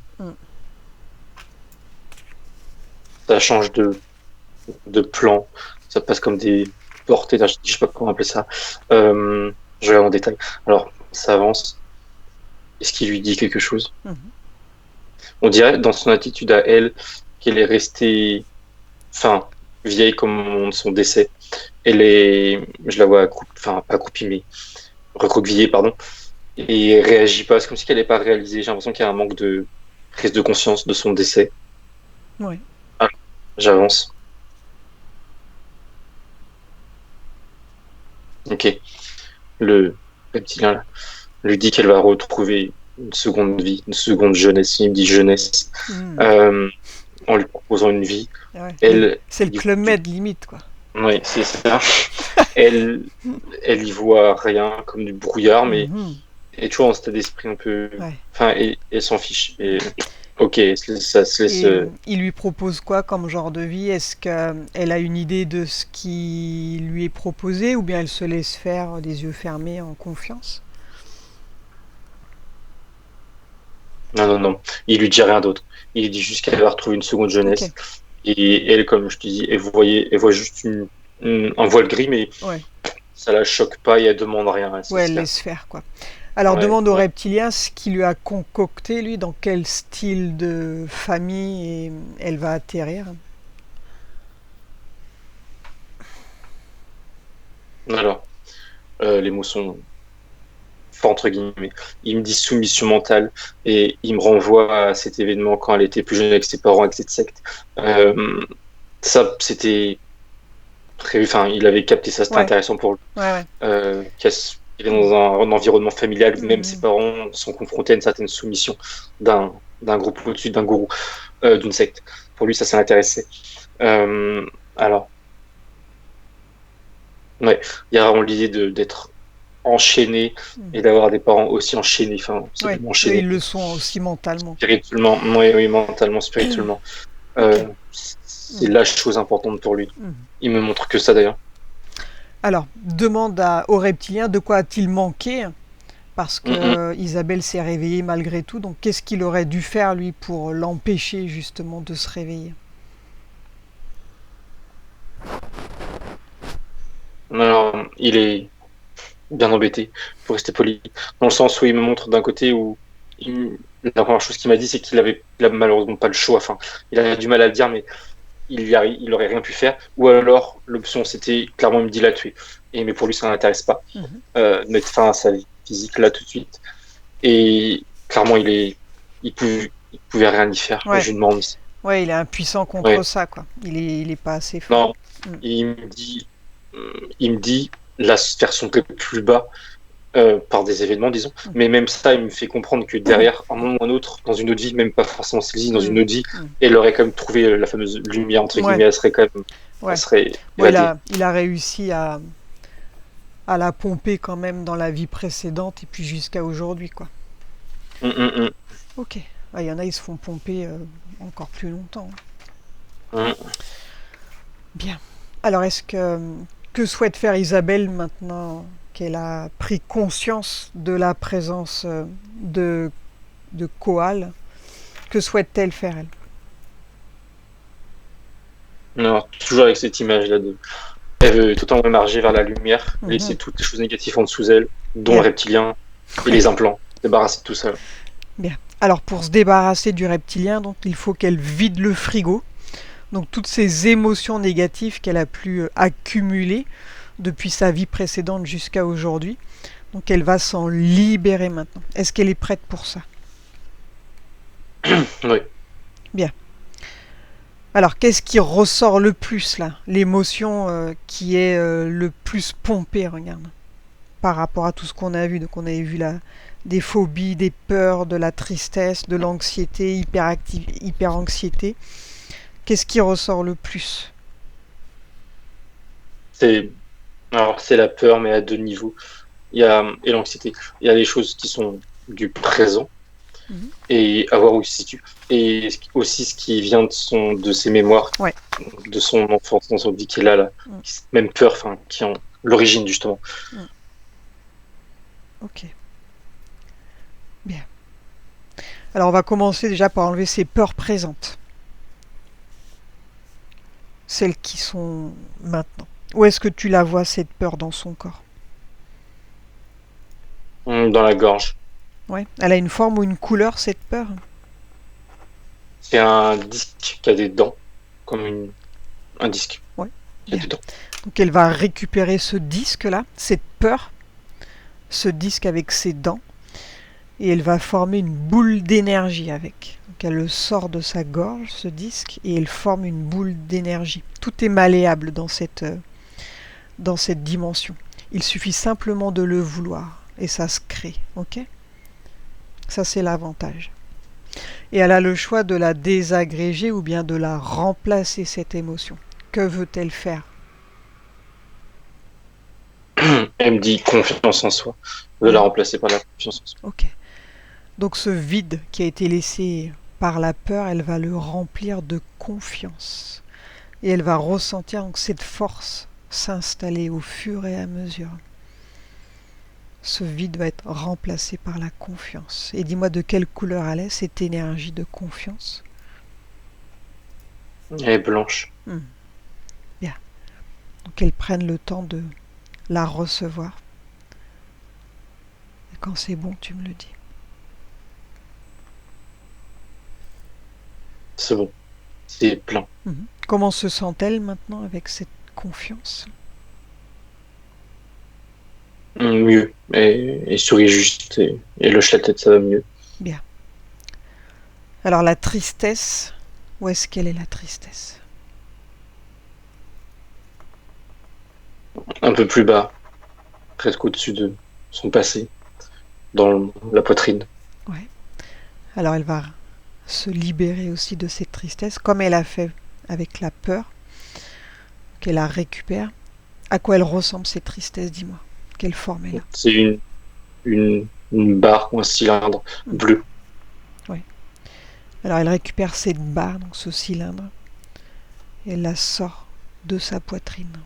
Ça change de plan. Ça passe comme des portées, je sais pas comment appeler ça. Je regarde en détail. Alors, ça avance. Est-ce qu'il lui dit quelque chose? On dirait, dans son attitude à elle, qu'elle est restée, enfin, vieille comme au moment de son décès. Je la vois pas accroupie, mais recroquevillée, pardon. Et elle réagit pas. C'est comme si elle n'avait pas réalisé. J'ai l'impression qu'il y a un manque de prise de conscience de son décès. Ouais. Alors, j'avance. Ok. Le reptilien là, lui dit qu'elle va retrouver une seconde vie, une seconde jeunesse. Il me dit jeunesse. En lui proposant une vie. Ouais. C'est le Club Med limite, quoi. Oui, c'est ça. elle y voit rien, comme du brouillard, mais elle est toujours en état d'esprit un peu. Ouais. Enfin, elle s'en fiche. Et... Ok, ça se laisse. Et il lui propose quoi comme genre de vie? Est-ce qu'elle a une idée de ce qui lui est proposé ou bien elle se laisse faire des yeux fermés en confiance? Non. Il lui dit rien d'autre. Il lui dit juste qu'elle va retrouver une seconde jeunesse. Okay. Et elle, comme je te dis, elle voit juste un voile gris, mais ça la choque pas et elle demande rien. Elle laisse faire, quoi. Alors, demande au reptilien ce qu'il lui a concocté, lui, dans quel style de famille elle va atterrir. Alors, les mots sont forts, entre guillemets. Il me dit soumission mentale et il me renvoie à cet événement quand elle était plus jeune avec ses parents, avec cette secte. Ça, c'était prévu, enfin, il avait capté ça, c'était intéressant pour lui. Il est dans un environnement familial, même ses parents sont confrontés à une certaine soumission d'un groupe au-dessus, d'un gourou, d'une secte. Pour lui, ça l'intéressait. Alors, il y a vraiment l'idée d'être enchaîné et d'avoir des parents aussi enchaînés. Enfin, enchaînés. Ils le sont aussi mentalement. Spirituellement, oui, mentalement, spirituellement. C'est la chose importante pour lui. Il me montre que ça d'ailleurs. Alors, demande au reptilien de quoi a-t-il manqué, parce que Isabelle s'est réveillée malgré tout. Donc, qu'est-ce qu'il aurait dû faire, lui, pour l'empêcher, justement, de se réveiller? Alors, il est bien embêté, pour rester poli. Dans le sens où il me montre d'un côté où la première chose qu'il m'a dit, c'est il a malheureusement pas le choix. Enfin, il a du mal à le dire, mais il aurait rien pu faire. Ou alors, l'option, c'était clairement, il me dit la tuer. Mais pour lui, ça n'intéresse pas. De mettre fin à sa vie physique là tout de suite. Et clairement, il pouvait rien y faire. Ouais. Je lui demande. Ouais, il est impuissant contre ça, quoi. Il est pas assez fort. Non, il me dit la faire sombrer plus bas par des événements, disons. Mais même ça, il me fait comprendre que derrière, un moment ou un autre, dans une autre vie, même pas forcément celle-ci, dans une autre vie, elle aurait quand même trouvé la fameuse lumière, entre guillemets, elle serait quand même... Elle serait il a réussi à la pomper quand même dans la vie précédente et puis jusqu'à aujourd'hui, quoi. Ok. Il y en a, ils se font pomper encore plus longtemps. Bien. Alors, que souhaite faire Isabelle maintenant qu'elle a pris conscience de la présence de Koal? Que souhaite-t-elle faire, elle? Non, toujours avec cette image-là elle veut totalement émerger vers la lumière, laisser toutes les choses négatives en dessous d'elle, dont le reptilien et les implants, débarrasser de tout ça. Bien. Alors, pour se débarrasser du reptilien, donc, il faut qu'elle vide le frigo. Donc, toutes ces émotions négatives qu'elle a pu accumuler depuis sa vie précédente jusqu'à aujourd'hui. Donc, elle va s'en libérer maintenant. Est-ce qu'elle est prête pour ça? Oui. Bien. Alors, qu'est-ce qui ressort le plus, là? L'émotion qui est le plus pompée, regarde, par rapport à tout ce qu'on a vu. Donc, on avait vu là des phobies, des peurs, de la tristesse, de l'anxiété, hyper-anxiété. Qu'est-ce qui ressort le plus? C'est la peur, mais à deux niveaux. Et l'anxiété. Il y a les choses qui sont du présent, et avoir aussi ce qui vient de ses mémoires, de son enfance, dans son vie qu'il a là, même peur, qui ont l'origine justement. Ok. Bien. Alors on va commencer déjà par enlever ses peurs présentes, celles qui sont maintenant. Où est-ce que tu la vois, cette peur, dans son corps? Dans la gorge. Ouais. Elle a une forme ou une couleur, cette peur? C'est un disque qui a des dents, comme un disque. Ouais. Qui a des dents. Donc elle va récupérer ce disque-là, cette peur, ce disque avec ses dents, et elle va former une boule d'énergie avec. Donc elle le sort de sa gorge, ce disque, et elle forme une boule d'énergie. Tout est malléable dans cette dimension. Il suffit simplement de le vouloir, et ça se crée, ok? Ça, c'est l'avantage. Et elle a le choix de la désagréger ou bien de la remplacer, cette émotion. Que veut-elle faire? Elle me dit confiance en soi. Je veux la remplacer par la confiance en soi. Ok. Donc ce vide qui a été laissé par la peur, elle va le remplir de confiance. Et elle va ressentir donc cette force s'installer au fur et à mesure. Ce vide va être remplacé par la confiance. Et dis-moi de quelle couleur elle est, cette énergie de confiance? Elle est blanche. Bien. Donc qu'elle prenne le temps de la recevoir. Et quand c'est bon, tu me le dis. C'est bon. C'est plein. Comment se sent-elle maintenant avec cette confiance? Mieux. Et sourit juste et loche la tête, ça va mieux. Bien. Alors la tristesse, où est-ce qu'elle est, la tristesse? Un peu plus bas, presque au-dessus de son passé, dans la poitrine. Ouais. Alors elle va se libérer aussi de cette tristesse, comme elle a fait avec la peur, qu'elle la récupère. À quoi elle ressemble, cette tristesse, dis-moi? Quelle forme elle a? C'est une barre ou un cylindre bleu. Oui. Alors elle récupère cette barre, donc ce cylindre, et elle la sort de sa poitrine.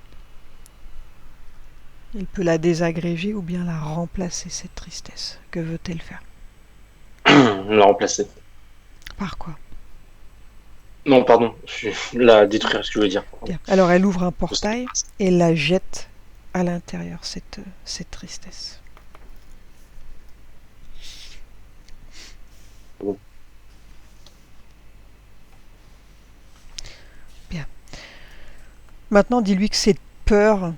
Elle peut la désagréger ou bien la remplacer, cette tristesse. Que veut-elle faire? La remplacer. Par quoi? Non, pardon, la détruire, ce que je veux dire. Bien. Alors elle ouvre un portail et la jette à l'intérieur, cette tristesse. Bon. Bien. Maintenant, dis-lui que cette peur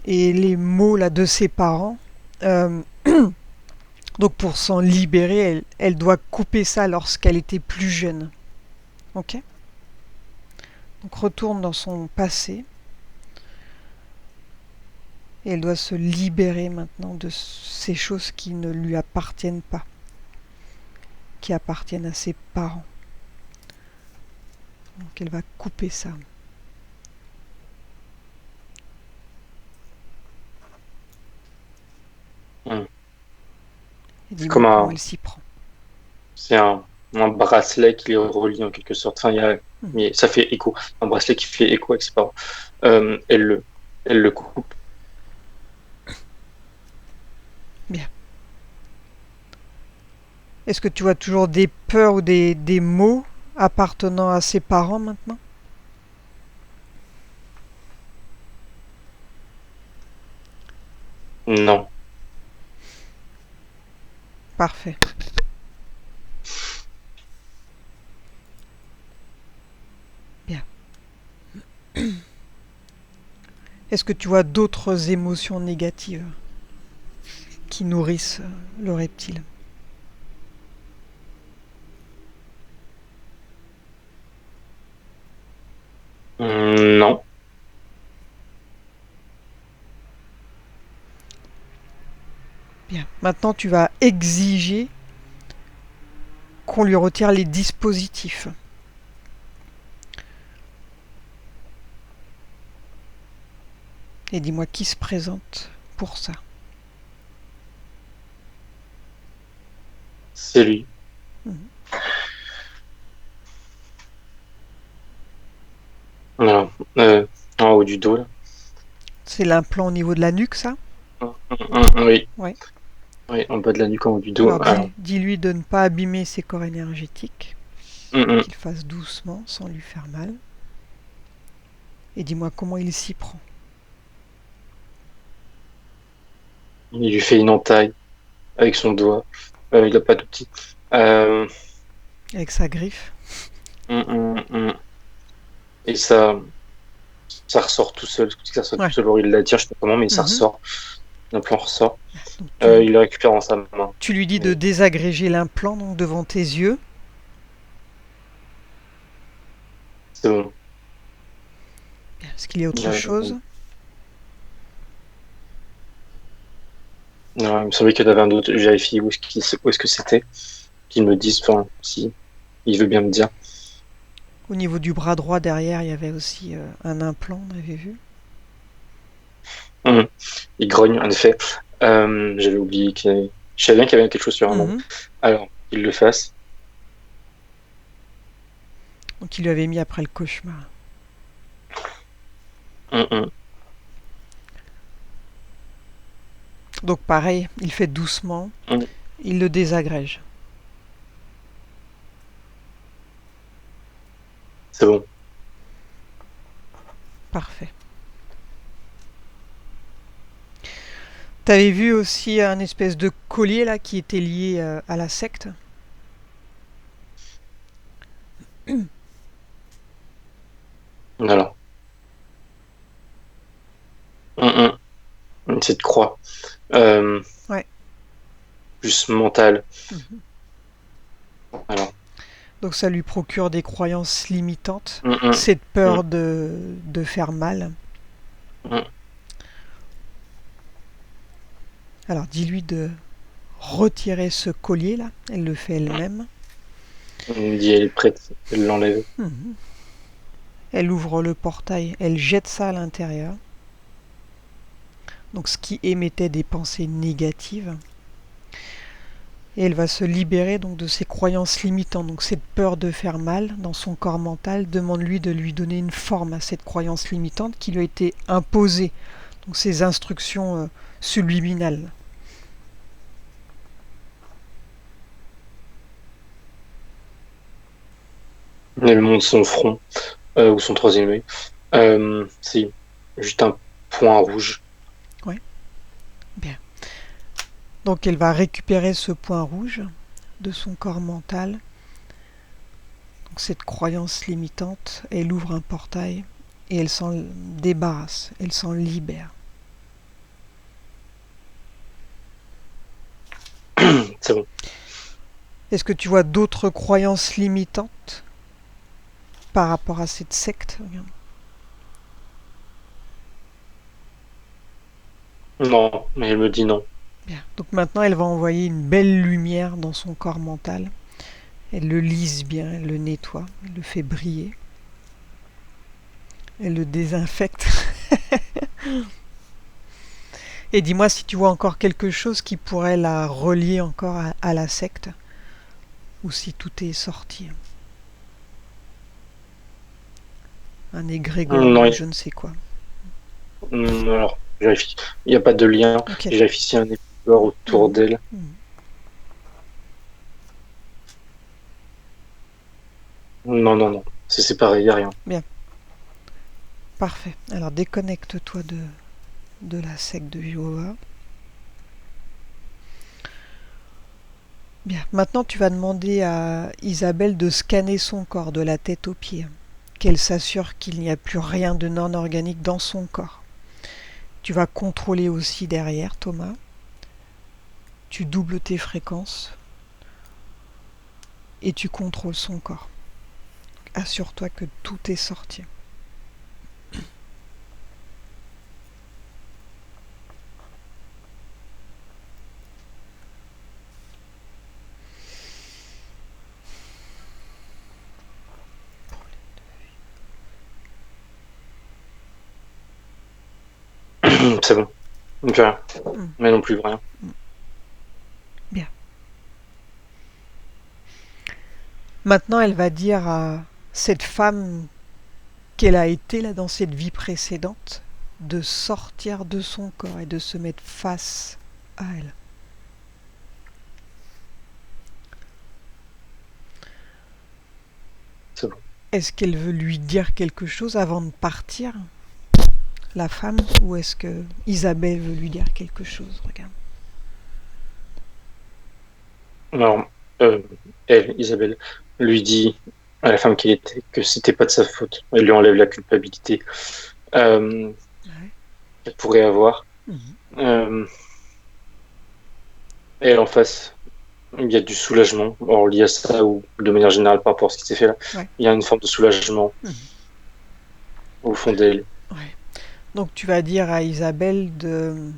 et les mots là de ses parents, donc pour s'en libérer, elle doit couper ça lorsqu'elle était plus jeune. Ok ? Donc retourne dans son passé. Et elle doit se libérer maintenant de ces choses qui ne lui appartiennent pas, qui appartiennent à ses parents. Donc elle va couper ça. Mm. Et dis-moi Comme comment un, elle s'y prend. c'est un bracelet qui les relie en quelque sorte. Enfin, mais ça fait écho. Un bracelet qui fait écho avec ses parents. Elle le coupe. Bien. Est-ce que tu vois toujours des peurs ou des mots appartenant à ses parents maintenant ? Non. Parfait. Bien. Est-ce que tu vois d'autres émotions négatives qui nourrissent le reptile ? Non. Bien. Maintenant, tu vas exiger qu'on lui retire les dispositifs. Et dis-moi qui se présente pour ça. C'est lui. Voilà. En haut du dos, là. C'est l'implant au niveau de la nuque, ça ? Oui. Ouais. Oui, en bas de la nuque, en haut du dos. Alors, dis-lui de ne pas abîmer ses corps énergétiques, Mm. qu'il fasse doucement, sans lui faire mal. Et dis-moi comment il s'y prend. Il lui fait une entaille avec son doigt. Il n'a pas d'outil. Euh, Avec sa griffe. mm. Et ça ressort tout seul. Ça ressort Ouais. tout seul. Alors, il l'attire, je sais pas comment, mais ça Mhm. ressort. L'implant ressort. Donc, Il le récupère dans sa main. tu lui dis de désagréger l'implant donc devant tes yeux. C'est bon. Est-ce qu'il y a autre chose ? Non, il me semblait qu'il y en avait un autre. Je vérifie où est-ce que c'était. Qu'il me dise, enfin, si il veut bien me dire. Au niveau du bras droit, derrière, il y avait aussi un implant, on avait vu. Il grogne, en effet. J'avais oublié je savais bien qu'il y avait quelque chose sur un nom. Alors, qu'il le fasse. Donc il lui avait mis après le cauchemar. Donc pareil, il fait doucement, il le désagrège. C'est bon. Parfait. T'avais vu aussi un espèce de collier là qui était lié à la secte. Alors. Cette croix. Ouais. Plus mentale. Alors. Donc ça lui procure des croyances limitantes, cette peur de faire mal. Alors dis-lui de retirer ce collier là, elle le fait elle-même. Elle me dit elle est prête, elle l'enlève. Elle ouvre le portail, elle jette ça à l'intérieur. Donc ce qui émettait des pensées négatives. Et elle va se libérer donc de ses croyances limitantes. Donc cette peur de faire mal dans son corps mental, demande-lui de lui donner une forme à cette croyance limitante qui lui a été imposée. Donc ces instructions subliminales. Elle monte son front, ou son troisième œil. C'est juste un point rouge. Donc elle va récupérer ce point rouge de son corps mental. Donc cette croyance limitante, elle ouvre un portail et elle s'en débarrasse, elle s'en libère. C'est bon. Est-ce que tu vois d'autres croyances limitantes par rapport à cette secte? Regarde. Non, mais elle me dit non. Bien. Donc maintenant, elle va envoyer une belle lumière dans son corps mental. Elle le lisse bien, elle le nettoie, elle le fait briller. Elle le désinfecte. Et dis-moi si tu vois encore quelque chose qui pourrait la relier encore à la secte, ou si tout est sorti. Un égrégore, Non, ou je ne sais quoi. alors, je vérifie. Il n'y a pas de lien. Ok. Je vérifie s'il y a un égrégore autour d'elle. Non, non, non. C'est séparé, il n'y a rien. Bien. Parfait. Alors déconnecte-toi de la secte de Jéhovah. Bien. Maintenant, tu vas demander à Isabelle de scanner son corps de la tête aux pieds. Qu'elle s'assure qu'il n'y a plus rien de non organique dans son corps. Tu vas contrôler aussi derrière, Thomas. Tu doubles tes fréquences et tu contrôles son corps. Assure-toi que tout est sorti. C'est bon. Donc, rien. Mm. Mais non plus rien. Bien. Maintenant, elle va dire à cette femme qu'elle a été là dans cette vie précédente de sortir de son corps et de se mettre face à elle. C'est bon. Est-ce qu'elle veut lui dire quelque chose avant de partir, la femme, ou est-ce que Isabelle veut lui dire quelque chose? Regarde. Alors, elle, Isabelle, lui dit à la femme qu'il était que c'était pas de sa faute. Elle lui enlève la culpabilité qu'elle pourrait avoir. Mhm. Et en face, il y a du soulagement. Alors, lié à ça ou de manière générale par rapport à ce qui s'est fait là, Ouais. il y a une forme de soulagement au fond d'elle. Ouais. Donc tu vas dire à Isabelle de...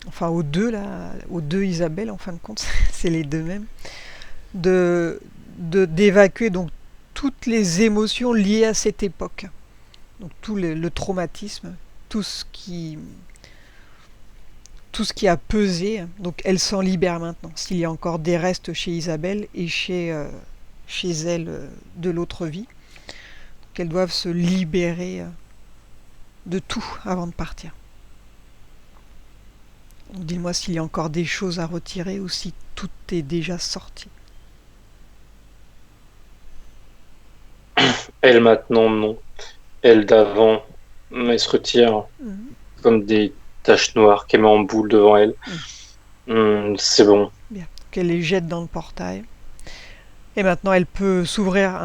Enfin aux deux là, aux deux Isabelle en fin de compte, c'est les deux mêmes, d'évacuer donc toutes les émotions liées à cette époque. Donc tout le traumatisme, tout ce qui a pesé, donc elle s'en libère maintenant. S'il y a encore des restes chez Isabelle et chez elle de l'autre vie, qu'elles doivent se libérer de tout avant de partir. Donc dis-moi s'il y a encore des choses à retirer ou si tout est déjà sorti. Elle maintenant, non. Elle d'avant, elle se retire comme des taches noires qu'elle met en boule devant elle. C'est bon. Bien. Donc elle les jette dans le portail. Et maintenant elle peut s'ouvrir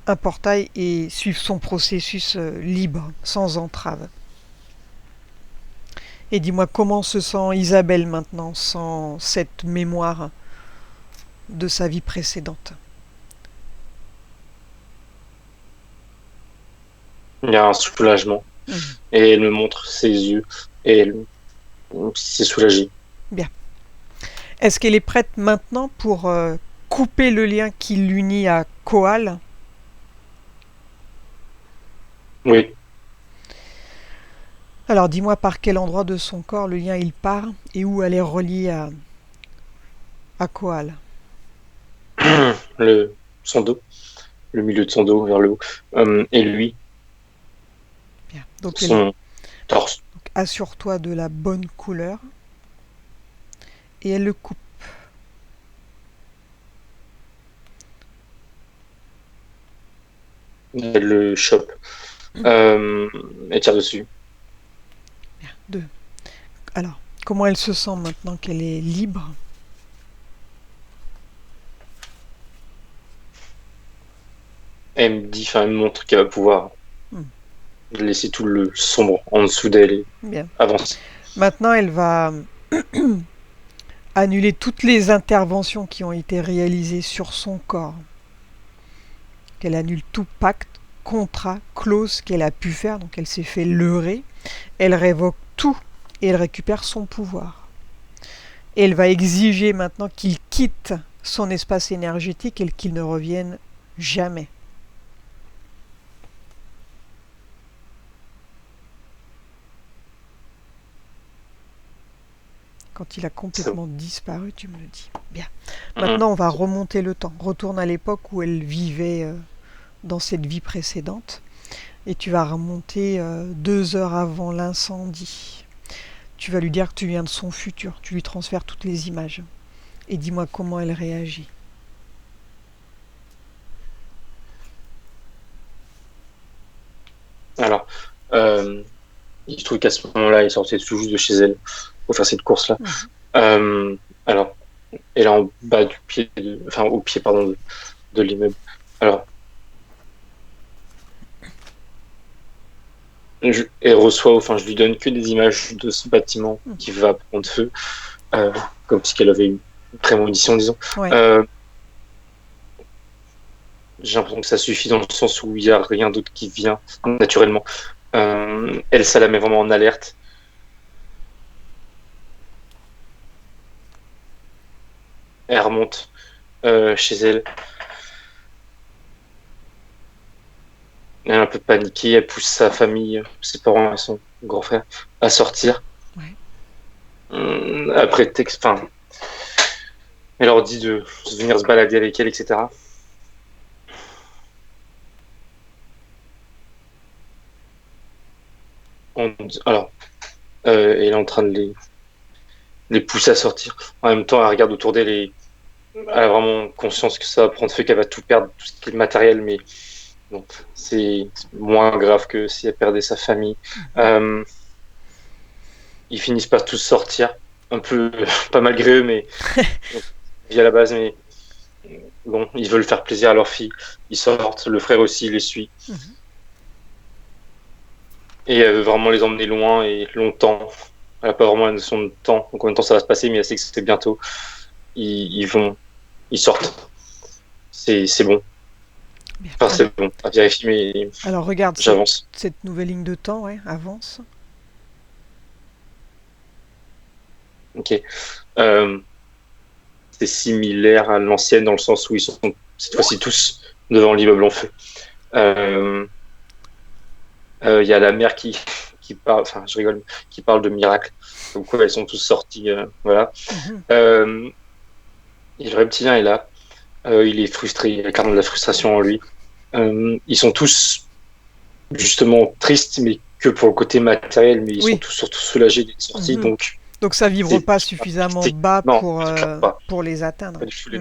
un portail et suivre son processus libre, sans entrave. Et dis-moi comment se sent Isabelle maintenant, sans cette mémoire de sa vie précédente. Il y a un soulagement. Et elle me montre ses yeux. Et elle s'est soulagée. Bien. Est-ce qu'elle est prête maintenant pour couper le lien qui l'unit à Koal? Oui. Alors dis-moi par quel endroit de son corps le lien il part et où elle est reliée à Koal. Son dos. Le milieu de son dos vers le haut. Et lui. Bien. Donc son torse. Donc, assure-toi de la bonne couleur. Et elle le coupe. Elle le chope. Elle tire dessus. Bien. 2. Alors, Comment elle se sent maintenant qu'elle est libre? Elle me dit, enfin, elle me montre qu'elle va pouvoir Hmm. laisser tout le sombre en dessous d'elle et Bien. avancer. Maintenant, elle va annuler toutes les interventions qui ont été réalisées sur son corps. Qu'elle annule tout pacte, contrat, clause qu'elle a pu faire, donc elle s'est fait leurrer. Elle révoque tout et elle récupère son pouvoir. Et elle va exiger maintenant qu'il quitte son espace énergétique et qu'il ne revienne jamais. Quand il a complètement disparu, tu me le dis. Bien. Maintenant, on va remonter le temps. Retourne à l'époque où elle vivait dans cette vie précédente. Et tu vas remonter 2 heures avant l'incendie. Tu vas lui dire que tu viens de son futur. Tu lui transfères toutes les images. Et dis-moi comment elle réagit. Alors, il se trouve qu'à ce moment-là, il sortait tout juste de chez elle pour faire cette course-là. Alors, elle est en bas du pied, enfin au pied, pardon, de l'immeuble. Alors, elle reçoit, enfin, je lui donne que des images de ce bâtiment qui va prendre feu, comme si elle avait une prémonition, disons. Ouais. J'ai l'impression que ça suffit dans le sens où il n'y a rien d'autre qui vient naturellement. Elle, ça la met vraiment en alerte. Elle remonte chez elle. Elle est un peu paniquée, elle pousse sa famille, ses parents et son grand frère à sortir. Ouais. Après, elle leur dit de venir se balader avec elle, etc. Alors, elle est en train de les pousser à sortir. En même temps, elle regarde autour d'elle et elle a vraiment conscience que ça va prendre feu, qu'elle va tout perdre, tout ce qui est matériel, mais bon, c'est moins grave que si elle perdait sa famille. Ils finissent par tous sortir, un peu pas malgré eux, mais via la base, mais bon, ils veulent faire plaisir à leur fille. Ils sortent, le frère aussi les suit. Et elle veut vraiment les emmener loin et longtemps. Elle n'a pas vraiment la notion de temps, donc combien de temps ça va se passer, mais elle sait que c'était bientôt. Ils sortent. C'est bon. Enfin, c'est bon, à vérifier, mais alors regarde, j'avance. Cette nouvelle ligne de temps, ouais, avance. Ok. C'est similaire à l'ancienne dans le sens où ils sont cette fois-ci tous devant l'immeuble en feu. Il y a la mère qui parle, enfin je rigole, qui parle de miracle. Donc elles sont tous sortis, voilà. Et le reptilien est là. Il est frustré, il a clairement de la frustration en lui. Ils sont tous justement tristes, mais que pour le côté matériel, mais ils sont tous surtout soulagés d'être sortis. Donc ça vibre pas suffisamment bas pour les atteindre. Pas du tout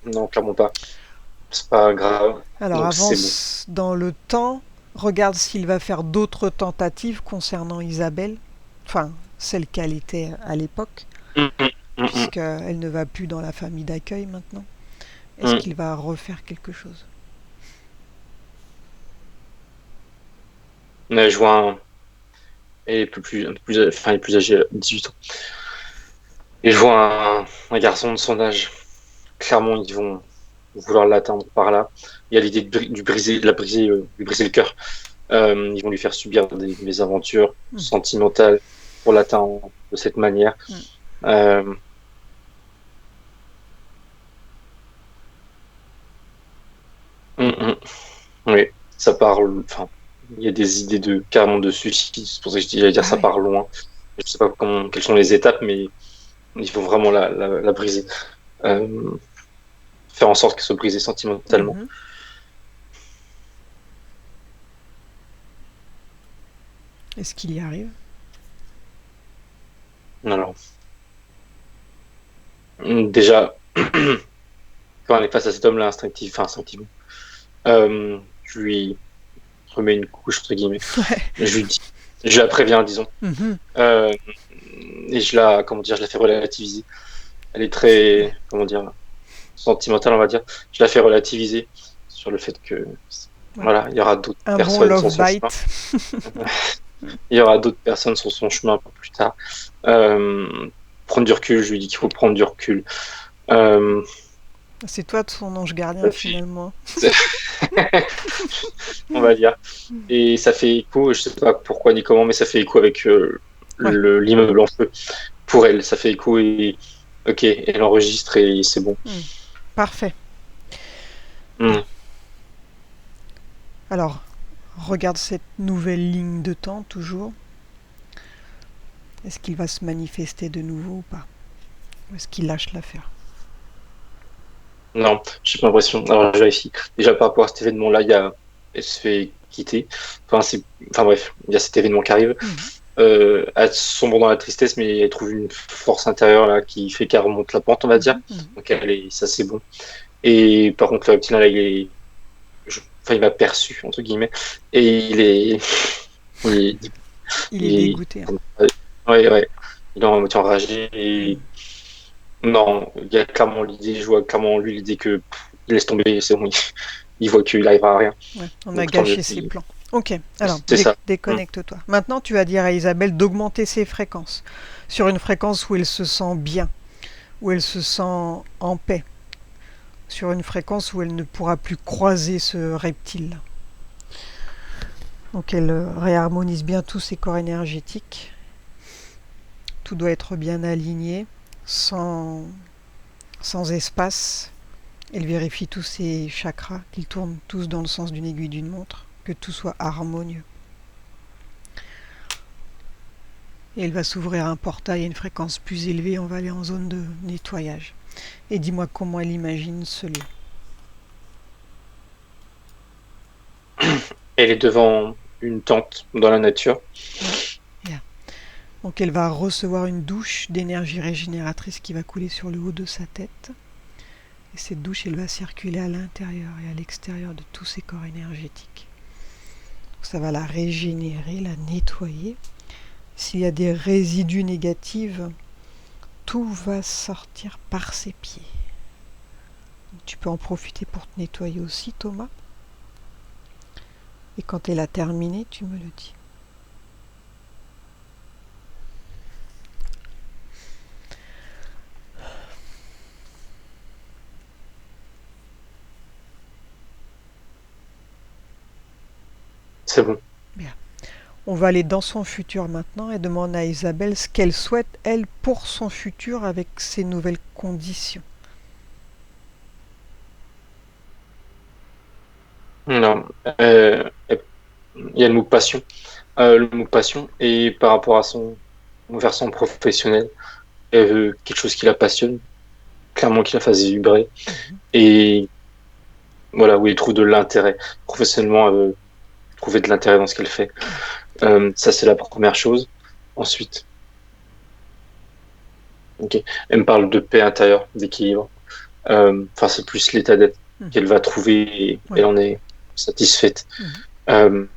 non, clairement pas. C'est pas grave. Alors donc, avance dans le temps. Regarde s'il va faire d'autres tentatives concernant Isabelle. Enfin, celle qu'elle était à l'époque. Puisqu'elle ne va plus dans la famille d'accueil maintenant. Est-ce qu'il va refaire quelque chose? Je vois elle est un peu plus, enfin, elle est plus âgée, 18 ans. Et je vois un garçon de son âge. Clairement, ils vont vouloir l'atteindre par là. Il y a l'idée de lui briser le cœur. Ils vont lui faire subir des mésaventures sentimentales pour l'atteindre de cette manière. Oui, ça parle. Enfin, il y a des idées carrément de suicide. C'est pour ça que j'allais dire ça part loin. Je sais pas quelles sont les étapes, mais il faut vraiment la briser. Faire en sorte qu'elle soit brisée sentimentalement. Est-ce qu'il y arrive? Alors, déjà, quand elle est face à cet homme-là, instinctivement, je lui remets une couche, entre guillemets. Je lui dis, Je la préviens, disons. Mhm. Euh, et je la fais relativiser. Elle est très, comment dire, sentimentale, on va dire. Je la fais relativiser sur le fait que, Ouais. voilà, il y aura d'autres Un bon personnes sur love son chemin. bite. Il y aura d'autres personnes sur son chemin un peu plus tard. Euh, Prendre du recul, je lui dis qu'il faut prendre du recul. Euh, C'est toi son ange gardien puis, finalement. on va dire. Et ça fait écho, je sais pas pourquoi ni comment, mais ça fait écho avec Ouais. l'immeuble en feu. Pour elle, ça fait écho et ok, elle enregistre et c'est bon. Parfait. Bien. Hmm. Alors, regarde cette nouvelle ligne de temps toujours. Est-ce qu'il va se manifester de nouveau ou pas? Ou est-ce qu'il lâche l'affaire? Non, j'ai pas l'impression. Alors je vérifie. Déjà par rapport à cet événement-là, elle se fait quitter. Enfin bref, il y a cet événement qui arrive. Mhm. Elle sombre dans la tristesse, mais elle trouve une force intérieure là qui fait qu'elle remonte la pente, on va dire. Mhm. Donc ça c'est bon. Et par contre, le reptilien là, il m'a perçu entre guillemets, et il est, Il est il est- dégoûté. Hein. ouais, ouais, il est en moitié enragé et non, il y a clairement l'idée, je vois clairement lui l'idée que il laisse tomber, c'est bon, il voit qu'il n'arrivera à rien. Ouais, on a Donc tant mieux. gâché ses plans. Ok, alors C'est ça. déconnecte-toi. Maintenant, tu vas dire à Isabelle d'augmenter ses fréquences. Sur une fréquence où elle se sent bien, où elle se sent en paix. Sur une fréquence où elle ne pourra plus croiser ce reptile. Donc elle réharmonise bien tous ses corps énergétiques. Tout doit être bien aligné, sans espace. Elle vérifie tous ses chakras, qu'ils tournent tous dans le sens d'une aiguille d'une montre, que tout soit harmonieux. Et elle va s'ouvrir un portail à une fréquence plus élevée, on va aller en zone de nettoyage. Et dis-moi comment elle imagine ce lieu. Elle est devant une tente dans la nature. Bien. Donc elle va recevoir une douche d'énergie régénératrice qui va couler sur le haut de sa tête. Et cette douche, elle va circuler à l'intérieur et à l'extérieur de tous ses corps énergétiques. Donc ça va la régénérer, la nettoyer. S'il y a des résidus négatifs, tout va sortir par ses pieds. Donc tu peux en profiter pour te nettoyer aussi, Thomas. Et quand elle a terminé, tu me le dis. C'est bon. Bien. On va aller dans son futur maintenant et demander à Isabelle ce qu'elle souhaite, elle, pour son futur avec ces nouvelles conditions. Non, il y a le mot passion. Le mot passion et par rapport à son versant professionnel, elle veut quelque chose qui la passionne, clairement qui la fasse vibrer et voilà où il trouve de l'intérêt. Professionnellement, elle veut trouver de l'intérêt dans ce qu'elle fait. Ça, c'est la première chose. Ensuite, ok, elle me parle de paix intérieure, d'équilibre. Enfin, c'est plus l'état d'être qu'elle va trouver et Ouais. elle en est satisfaite. Elle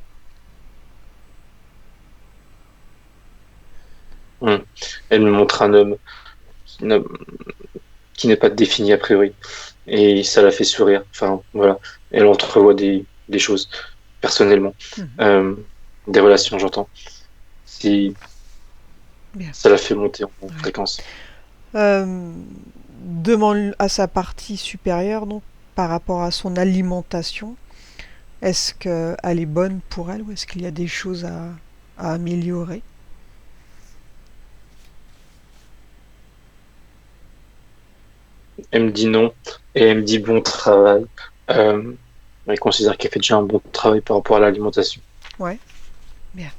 me montre un homme qui n'est pas défini a priori et ça la fait sourire. Enfin, voilà, elle entrevoit des choses personnellement, des relations, j'entends. Si Bien. ça la fait monter en fréquence. Demande à sa partie supérieure, donc, par rapport à son alimentation, est-ce qu'elle est bonne pour elle ou est-ce qu'il y a des choses à améliorer? Elle me dit non et elle me dit bon travail. Elle considère qu'elle fait déjà un bon travail par rapport à l'alimentation. Ouais, bien.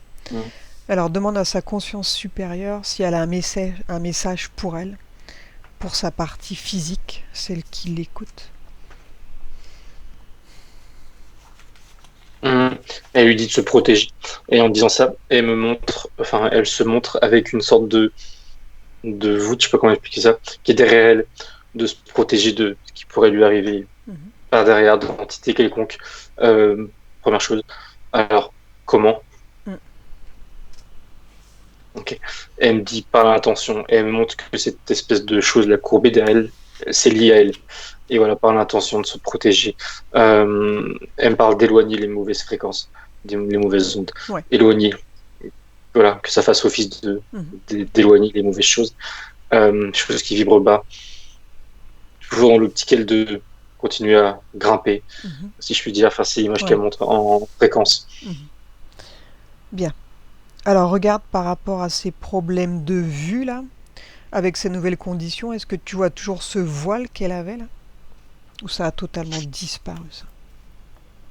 Alors demande à sa conscience supérieure si elle a un message pour elle, pour sa partie physique, celle qui l'écoute. Elle lui dit de se protéger. Et en disant ça, elle se montre avec une sorte de voûte, je sais pas comment expliquer ça, qui est derrière elle, de se protéger de ce qui pourrait lui arriver par derrière, d'entité quelconque. Première chose. Alors, comment? Ok. Elle me dit par l'intention. Et elle me montre que cette espèce de chose, la courbée derrière elle, c'est lié à elle. Et voilà, par l'intention de se protéger. Elle me parle d'éloigner les mauvaises fréquences, les mauvaises ondes. Ouais. Éloigner. Voilà, que ça fasse office d'éloigner les mauvaises choses. Choses qui vibrent bas. Toujours dans l'optique, elle, de continuer à grimper, si je puis dire. Enfin, c'est l'image qu'elle montre en fréquence. Bien. Alors, regarde par rapport à ces problèmes de vue, là, avec ces nouvelles conditions, est-ce que tu vois toujours ce voile qu'elle avait, là? Ou ça a totalement disparu, ça?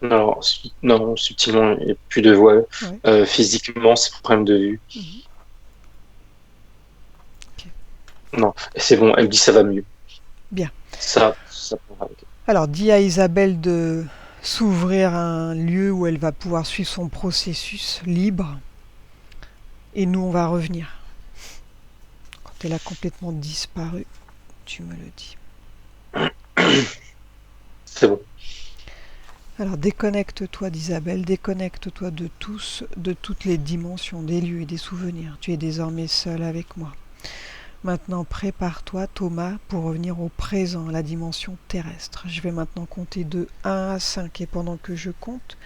Non, subtilement, il n'y a plus de voile. Ouais. Physiquement, c'est un problème de vue. Ok. Non, et c'est bon, elle me dit ça va mieux. Bien. Ça Alors, dis à Isabelle de s'ouvrir à un lieu où elle va pouvoir suivre son processus libre. Et nous, on va revenir. Quand elle a complètement disparu, tu me le dis. C'est bon. Alors, déconnecte-toi d'Isabelle, déconnecte-toi de tous, de toutes les dimensions, des lieux et des souvenirs. Tu es désormais seul avec moi. Maintenant, prépare-toi, Thomas, pour revenir au présent, à la dimension terrestre. Je vais maintenant compter de 1 à 5 et pendant que je compte,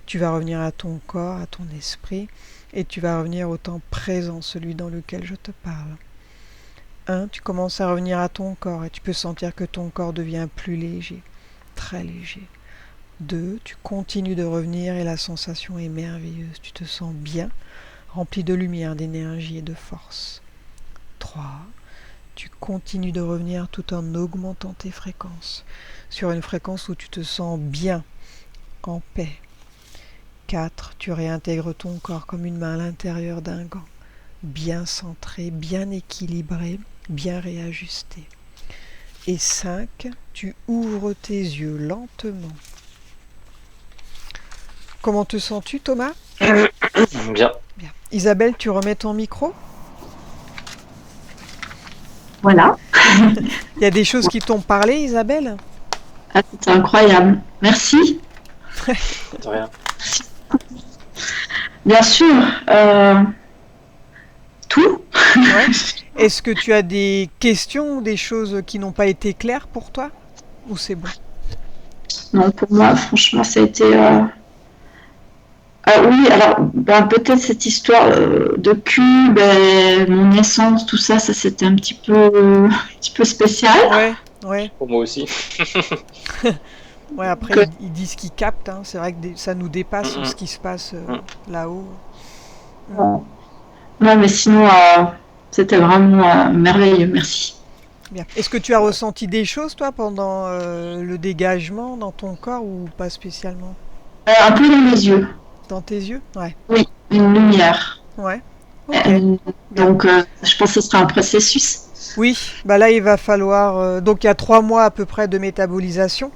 tu vas revenir à ton corps, à ton esprit et tu vas revenir au temps présent, celui dans lequel je te parle. 1, tu commences à revenir à ton corps et tu peux sentir que ton corps devient plus léger, très léger. 2, tu continues de revenir et la sensation est merveilleuse. Tu te sens bien, rempli de lumière, d'énergie et de force. 3, tu continues de revenir tout en augmentant tes fréquences, sur une fréquence où tu te sens bien, en paix. 4, tu réintègres ton corps comme une main à l'intérieur d'un gant, bien centré, bien équilibré, bien réajusté. Et 5, tu ouvres tes yeux lentement. Comment te sens-tu, Thomas? Bien. Bien. Isabelle, tu remets ton micro? Voilà. Il y a des choses qui t'ont parlé, Isabelle? Ah, c'était incroyable. Merci. De rien. Bien sûr. Tout. Ouais. Est-ce que tu as des questions ou des choses qui n'ont pas été claires pour toi? Ou c'est bon? Non, pour moi, franchement, ça a été. Ah oui, alors peut-être cette histoire de cube, mon essence, tout ça, ça c'était un petit peu spécial. Ouais. Pour moi aussi. Ouais, après, ils disent ce qu'ils captent. Hein. C'est vrai que ça nous dépasse ce qui se passe là-haut. Non, mais sinon, c'était vraiment merveilleux. Merci. Bien. Est-ce que tu as ressenti des choses, toi, pendant le dégagement dans ton corps ou pas spécialement? Un peu dans les yeux. Dans tes yeux? Ouais. Oui, une lumière. Ouais. Ok. Donc, je pense que ce sera un processus. Oui, bah là, il va falloir... donc, il y a 3 mois à peu près de métabolisation.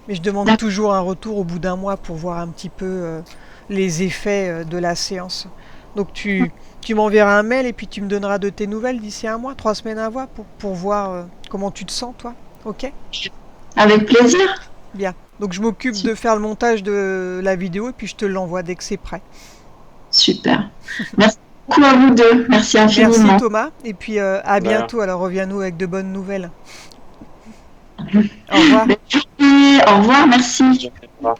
Mais je demande toujours un retour au bout d'1 mois pour voir un petit peu les effets de la séance. Donc, tu m'enverras un mail et puis tu me donneras de tes nouvelles d'ici 1 mois, 3 semaines à voir pour voir comment tu te sens, toi. Ok? Avec plaisir. Bien. Donc, je m'occupe de faire le montage de la vidéo et puis je te l'envoie dès que c'est prêt. Super. Merci beaucoup à vous deux. Merci infiniment. Merci Thomas. Et puis à bientôt. Alors, reviens-nous avec de bonnes nouvelles. Au revoir. Au revoir, merci. Au revoir.